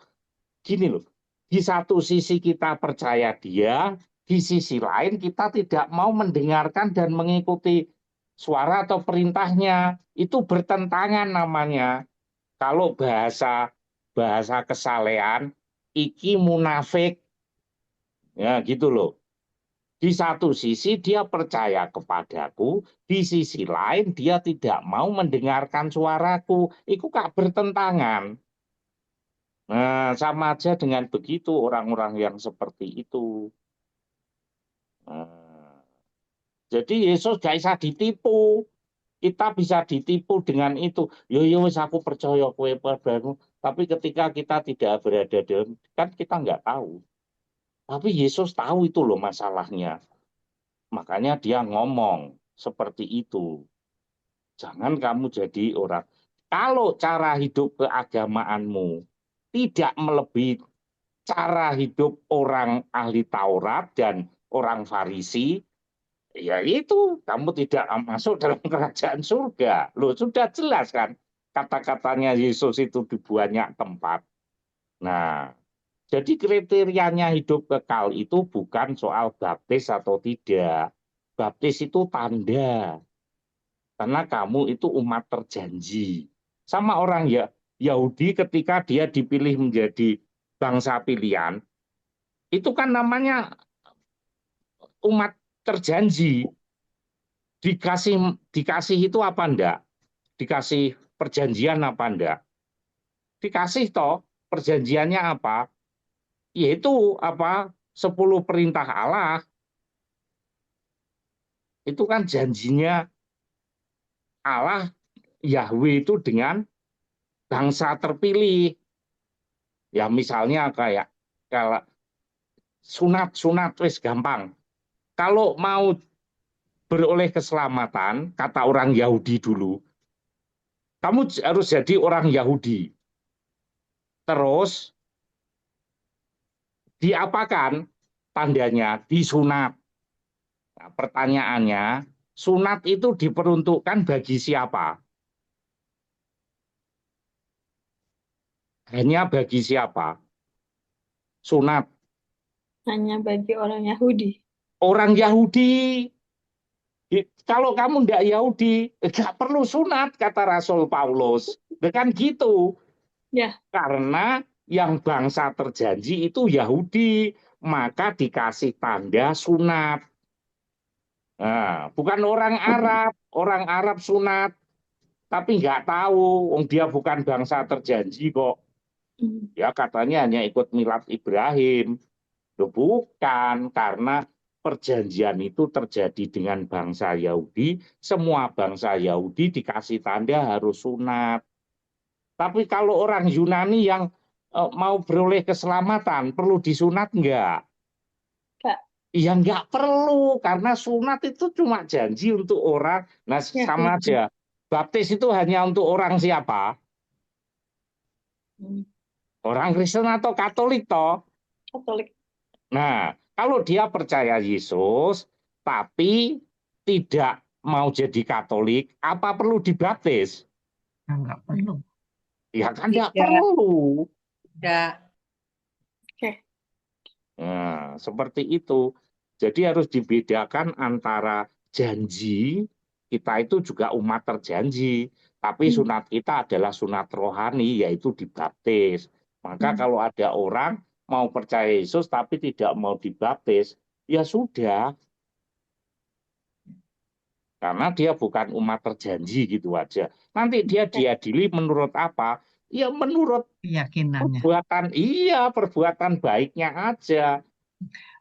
Gini loh, di satu sisi kita percaya dia, di sisi lain kita tidak mau mendengarkan dan mengikuti suara atau perintahnya. Itu bertentangan namanya. Kalau bahasa kesalehan, iki munafik. Ya gitu loh. Di satu sisi dia percaya kepadaku, di sisi lain dia tidak mau mendengarkan suaraku. Itu kak bertentangan. Nah, sama aja dengan begitu orang-orang yang seperti itu. Nah, jadi Yesus gak bisa ditipu. Kita bisa ditipu dengan itu. Yo wis aku percaya kowe padamu. Tapi ketika kita tidak berada dalam, kan kita nggak tahu. Tapi Yesus tahu itu loh masalahnya. Makanya dia ngomong seperti itu. Jangan kamu jadi orang. Kalau cara hidup keagamaanmu tidak melebihi cara hidup orang ahli Taurat dan orang Farisi, ya itu kamu tidak masuk dalam kerajaan surga. Loh, sudah jelas kan kata-katanya Yesus itu di banyak tempat. Nah, jadi kriterianya hidup kekal itu bukan soal baptis atau tidak. Baptis itu tanda. Karena kamu itu umat terjanji. Sama orang ya Yahudi ketika dia dipilih menjadi bangsa pilihan, itu kan namanya umat terjanji. Dikasih itu apa enggak? Dikasih perjanjian apa enggak? Dikasih toh, perjanjiannya apa? Yaitu apa? 10 perintah Allah. Itu kan janjinya Allah Yahweh itu dengan bangsa terpilih. Ya misalnya kayak kalau sunat wis gampang. Kalau mau beroleh keselamatan, kata orang Yahudi dulu, kamu harus jadi orang Yahudi. Terus diapakan tandanya? Disunat. Nah, pertanyaannya, sunat itu diperuntukkan bagi siapa? Hanya bagi siapa? Sunat. Hanya bagi orang Yahudi. Orang Yahudi. Kalau kamu tidak Yahudi, nggak perlu sunat, kata Rasul Paulus. Kan gitu. Ya. Karena yang bangsa terjanji itu Yahudi, maka dikasih tanda sunat. Nah, bukan orang Arab sunat, tapi nggak tahu, dia bukan bangsa terjanji kok. Ya katanya hanya ikut milad Ibrahim. Loh, bukan, karena perjanjian itu terjadi dengan bangsa Yahudi, semua bangsa Yahudi dikasih tanda harus sunat. Tapi kalau orang Yunani yang mau beroleh keselamatan, perlu disunat enggak? Enggak. Ya enggak perlu, karena sunat itu cuma janji untuk orang. Nah, sama aja. Baptis itu hanya untuk orang siapa? Orang Kristen atau Katolik toh? Katolik. Nah, kalau dia percaya Yesus, tapi tidak mau jadi Katolik, apa perlu dibaptis? Nah, nggak perlu. Ya kan tidak Tidak. perlu. Tidak. Oke. Nah, seperti itu. Jadi harus dibedakan antara janji, kita itu juga umat terjanji, tapi sunat kita adalah sunat rohani, yaitu dibaptis. Maka kalau ada orang mau percaya Yesus tapi tidak mau dibaptis, ya sudah, karena dia bukan umat terjanji gitu aja. Nanti dia diadili menurut apa? Ya menurut Keyakinannya. perbuatan baiknya aja.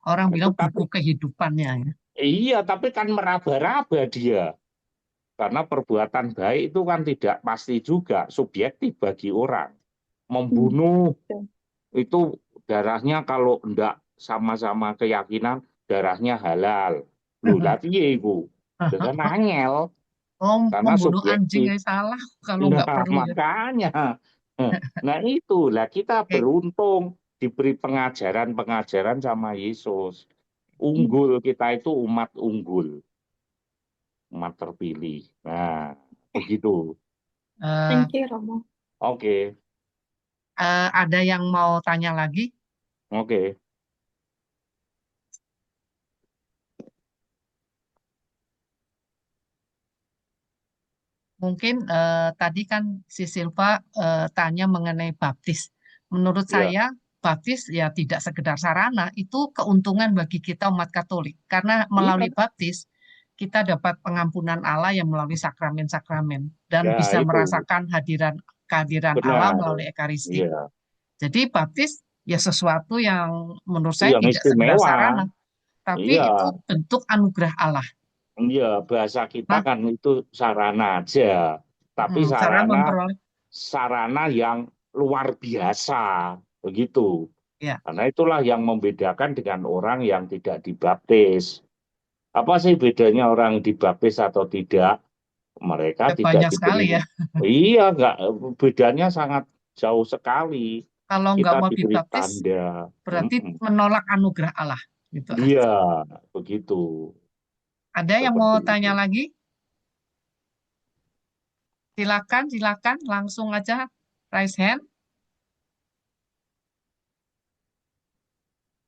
Orang Itu bilang tapi buku kehidupannya ya. iya, tapi kan meraba-raba dia. Karena perbuatan baik itu kan tidak pasti juga, subjektif bagi orang. Membunuh itu darahnya kalau enggak sama-sama keyakinan, darahnya halal. Loh, lah piye iku? Dengan angel, Oh, karena membunuh anjing subjektif. ya salah kalau nggak Nah, perlu ya. makanya. Nah, itulah kita Oke. beruntung diberi pengajaran-pengajaran sama Yesus. Unggul, kita itu umat unggul, umat terpilih. Nah, begitu. Eh, Thank you, Romo. Oke, ada yang mau tanya lagi? oke. Mungkin tadi kan si Silva tanya mengenai baptis. Menurut Ya, saya baptis ya tidak sekedar sarana, itu keuntungan bagi kita umat Katolik. Karena iya, melalui baptis kita dapat pengampunan Allah yang melalui sakramen-sakramen dan ya bisa itu merasakan kehadiran Allah benar. melalui Ekaristi. Iya, Jadi baptis ya sesuatu yang menurut saya yang tidak sekedar istimewa. sarana, tapi Iya, itu bentuk anugerah Allah. iya. Bahasa kita Nah, kan itu sarana aja, tapi cara sarana memperoleh sarana yang luar biasa, begitu. ya Karena itulah yang membedakan dengan orang yang tidak dibaptis. Apa sih bedanya orang dibaptis atau tidak? Mereka tidak banyak diberi. sekali ya. Iya, enggak, bedanya sangat jauh sekali. Kalau Kita nggak mau diberi dibaptis, tanda. berarti Mm-mm. menolak anugerah Allah. Gitu Iya, aja. begitu. Ada yang mau Seperti itu. tanya lagi? Silakan, silakan, langsung aja raise hand.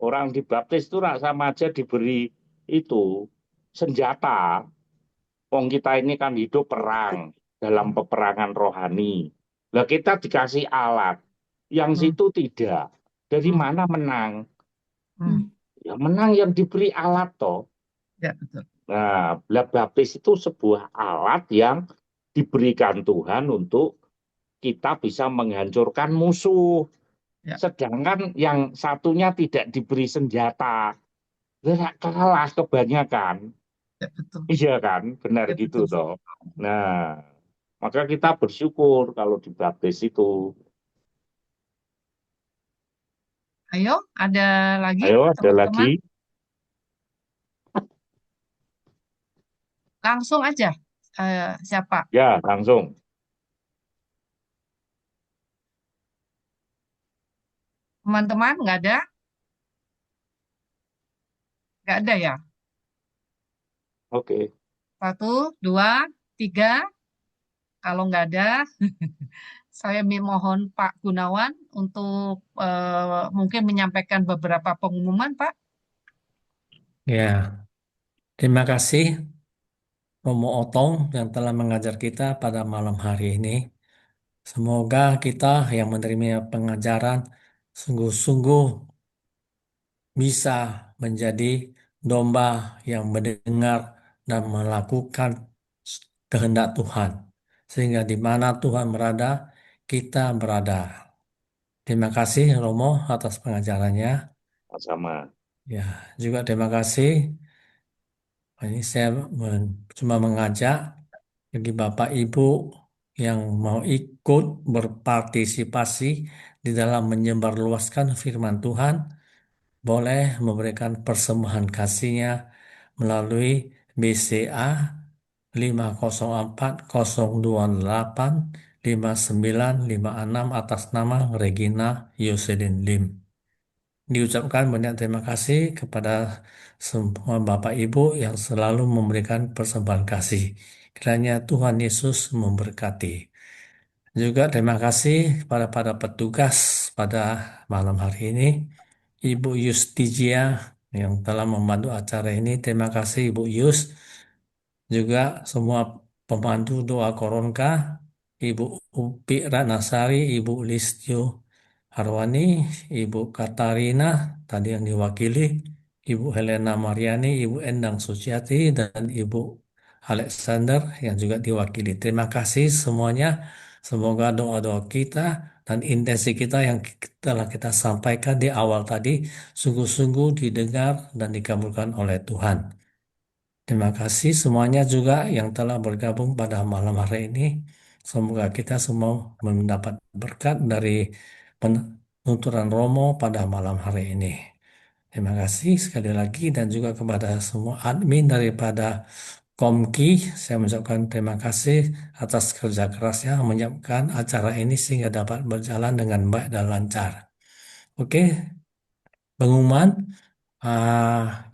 Orang dibaptis itu sama aja diberi itu senjata. Wong kita ini kan hidup perang dalam peperangan rohani. Lah kita dikasih alat, yang Hmm, situ tidak. Dari hmm, mana menang? hmm. Ya menang yang diberi alat toh. Ya, betul. Nah, baptis itu sebuah alat yang diberikan Tuhan untuk kita bisa menghancurkan musuh. Ya, Sedangkan yang satunya tidak diberi senjata, ya kalah kebanyakan. ya, betul. Iya kan, benar Ya, gitu betul. toh. Nah, maka kita bersyukur kalau dibaptis itu. Ayo, ada lagi Ayo, ada teman-teman? lagi? Langsung aja. Siapa? Ya, langsung. Teman-teman, nggak ada? Nggak ada ya? Oke. 1, 2, 3. Kalau nggak ada, saya mohon Pak Gunawan untuk mungkin menyampaikan beberapa pengumuman, Pak. Ya, terima kasih Romo Otong yang telah mengajar kita pada malam hari ini. Semoga kita yang menerima pengajaran sungguh-sungguh bisa menjadi domba yang mendengar dan melakukan kehendak Tuhan. Sehingga di mana Tuhan berada, kita berada. Terima kasih Romo atas pengajarannya. Sama. Ya, juga terima kasih. Ini saya cuma mengajak bagi Bapak Ibu yang mau ikut berpartisipasi di dalam menyebarluaskan firman Tuhan, boleh memberikan persembahan kasihnya melalui BCA 504 028 5956 atas nama Regina Yoselin Lim. diucapkan banyak terima kasih kepada semua Bapak Ibu yang selalu memberikan persembahan kasih. Kiranya Tuhan Yesus memberkati. Juga terima kasih kepada para petugas pada malam hari ini. Ibu Yustisia yang telah membantu acara ini. Terima kasih Ibu Yus. Juga semua pemandu doa Koronka, Ibu Upi Ratnasari, Ibu Listio Harwani, Ibu Katarina, tadi yang diwakili, Ibu Helena Mariani, Ibu Endang Suciati, dan Ibu Alexander yang juga diwakili. Terima kasih semuanya. Semoga doa-doa kita dan intensi kita yang telah kita sampaikan di awal tadi sungguh-sungguh didengar dan dikabulkan oleh Tuhan. Terima kasih semuanya juga yang telah bergabung pada malam hari ini. Semoga kita semua mendapat berkat dari penuturan Romo pada malam hari ini. Terima kasih sekali lagi dan juga kepada semua admin daripada Komki. Saya mengucapkan terima kasih atas kerja kerasnya menyiapkan acara ini sehingga dapat berjalan dengan baik dan lancar. Oke, pengumuman.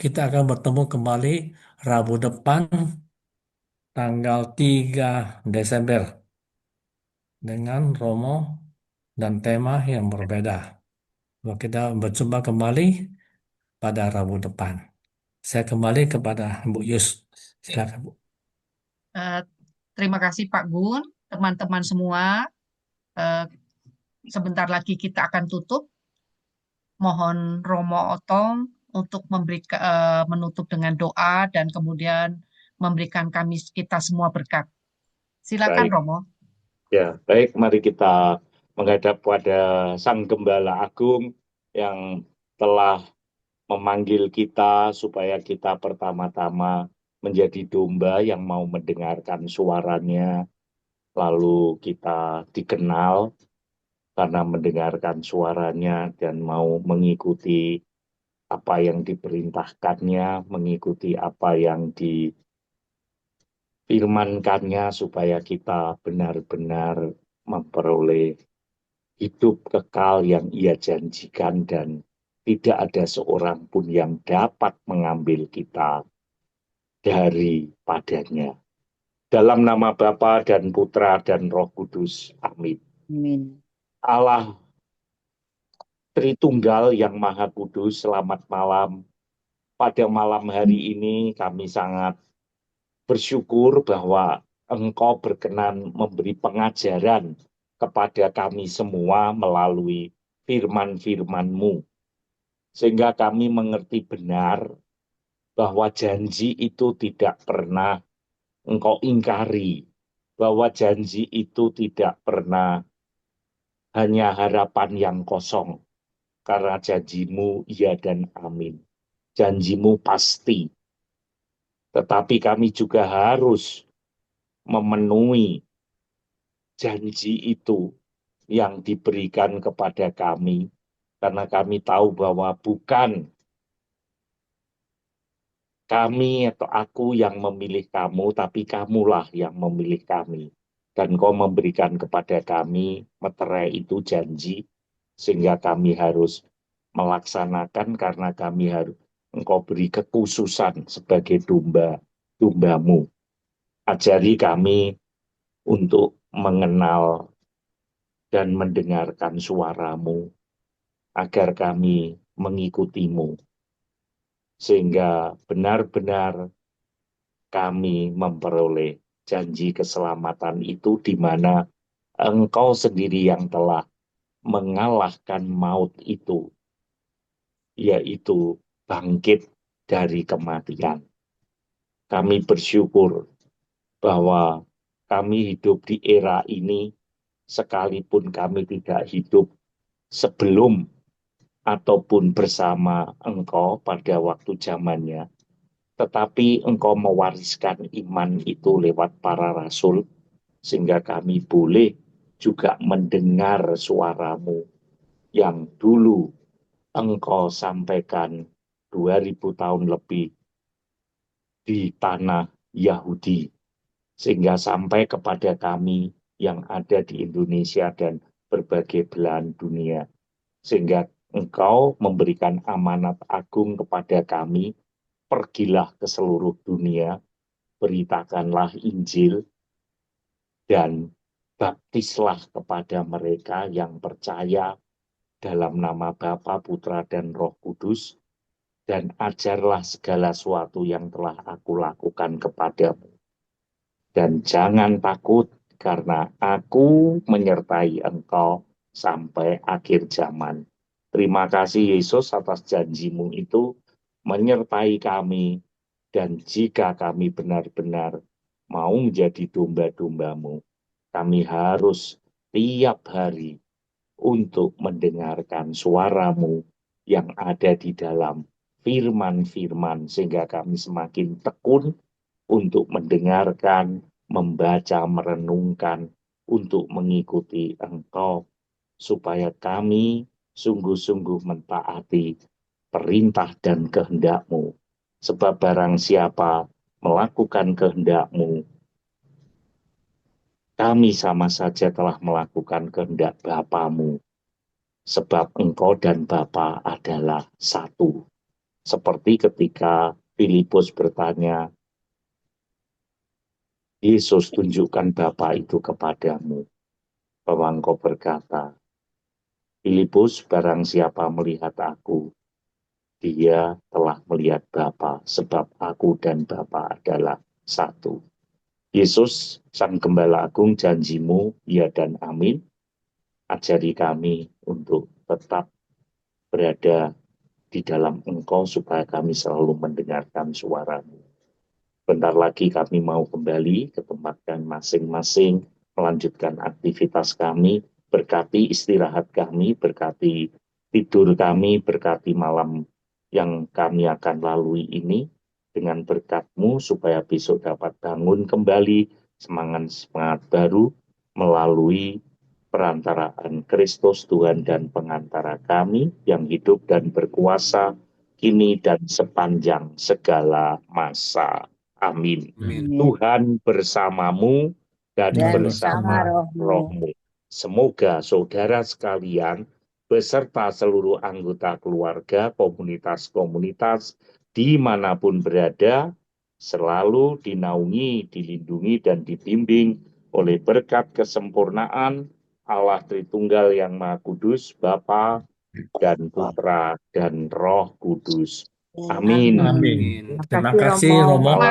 Kita akan bertemu kembali Rabu depan tanggal 3 Desember dengan Romo dan tema yang berbeda. Kita berjumpa kembali pada Rabu depan. Saya kembali kepada Bu Yus. Silakan, Bu. Eh, Terima kasih Pak Gun, teman-teman semua. Eh, Sebentar lagi kita akan tutup. Mohon Romo Otong untuk menutup dengan doa dan kemudian memberikan kita semua berkat. Silakan Baik. Romo. Ya, baik, mari kita menghadap pada Sang Gembala Agung yang telah memanggil kita supaya kita pertama-tama menjadi domba yang mau mendengarkan suaranya, lalu kita dikenal karena mendengarkan suaranya dan mau mengikuti apa yang diperintahkannya, mengikuti apa yang difirmankannya supaya kita benar-benar memperoleh hidup kekal yang Ia janjikan dan tidak ada seorang pun yang dapat mengambil kita daripadanya. Dalam nama Bapa dan Putra dan Roh Kudus. Amin. Amin. Allah Tritunggal yang Maha Kudus, selamat malam. Pada malam hari ini kami sangat bersyukur bahwa Engkau berkenan memberi pengajaran kepada kami semua melalui firman-firman-Mu. Sehingga kami mengerti benar bahwa janji itu tidak pernah Engkau ingkari, bahwa janji itu tidak pernah hanya harapan yang kosong, karena janji-Mu iya dan amin. Janji-Mu pasti. Tetapi kami juga harus memenuhi janji itu yang diberikan kepada kami, karena kami tahu bahwa bukan kami atau aku yang memilih kamu, tapi kamulah yang memilih kami. Dan Kau memberikan kepada kami meterai itu janji, sehingga kami harus melaksanakan karena kami harus Engkau beri kekhususan sebagai domba-Mu. Ajari kami untuk mengenal dan mendengarkan suara-Mu, agar kami mengikuti-Mu. Sehingga benar-benar kami memperoleh janji keselamatan itu di mana Engkau sendiri yang telah mengalahkan maut itu, yaitu bangkit dari kematian. Kami bersyukur bahwa kami hidup di era ini, sekalipun kami tidak hidup sebelum ataupun bersama Engkau pada waktu zamannya, tetapi Engkau mewariskan iman itu lewat para rasul, sehingga kami boleh juga mendengar suara-Mu yang dulu Engkau sampaikan 2000 tahun lebih di tanah Yahudi, sehingga sampai kepada kami yang ada di Indonesia dan berbagai belahan dunia. Sehingga Engkau memberikan amanat agung kepada kami, pergilah ke seluruh dunia, beritakanlah Injil, dan baptislah kepada mereka yang percaya dalam nama Bapa, Putra, dan Roh Kudus, dan ajarlah segala sesuatu yang telah aku lakukan kepadamu. Dan jangan takut, karena aku menyertai engkau sampai akhir zaman. Terima kasih Yesus atas janjimu itu menyertai kami, dan jika kami benar-benar mau menjadi domba-dombamu, kami harus tiap hari untuk mendengarkan suaramu yang ada di dalam firman-firman, sehingga kami semakin tekun untuk mendengarkan, membaca, merenungkan, untuk mengikuti Engkau, supaya kami sungguh-sungguh mentaati perintah dan kehendak-Mu. Sebab barang siapa melakukan kehendak-Mu, kami sama saja telah melakukan kehendak Bapa-Mu, sebab Engkau dan Bapa adalah satu. Seperti ketika Filipus bertanya, Yesus, tunjukkan Bapa itu kepadamu. Bahwa Engkau berkata, Filipus, barang siapa melihat aku, dia telah melihat Bapa, sebab aku dan Bapa adalah satu. Yesus, Sang Gembala Agung, janjimu, ya dan amin. Ajari kami untuk tetap berada di dalam Engkau, supaya kami selalu mendengarkan suara-Mu. Bentar lagi kami mau kembali ke tempat kami masing-masing, melanjutkan aktivitas kami, berkati istirahat kami, berkati tidur kami, berkati malam yang kami akan lalui ini, dengan berkat-Mu supaya besok dapat bangun kembali, semangat-semangat baru, melalui perantaraan Kristus Tuhan dan pengantara kami, yang hidup dan berkuasa, kini dan sepanjang segala masa. Amin. Amin. Tuhan bersamamu dan Dan bersama bersama rohmu. rohmu. Semoga saudara sekalian beserta seluruh anggota keluarga, komunitas-komunitas dimanapun berada, selalu dinaungi, dilindungi, dan dibimbing oleh berkat kesempurnaan Allah Tritunggal yang Maha Kudus, Bapa dan Putra dan Roh Kudus. Amin. Amin. Terima Terima kasih, kasih Romo. Romo.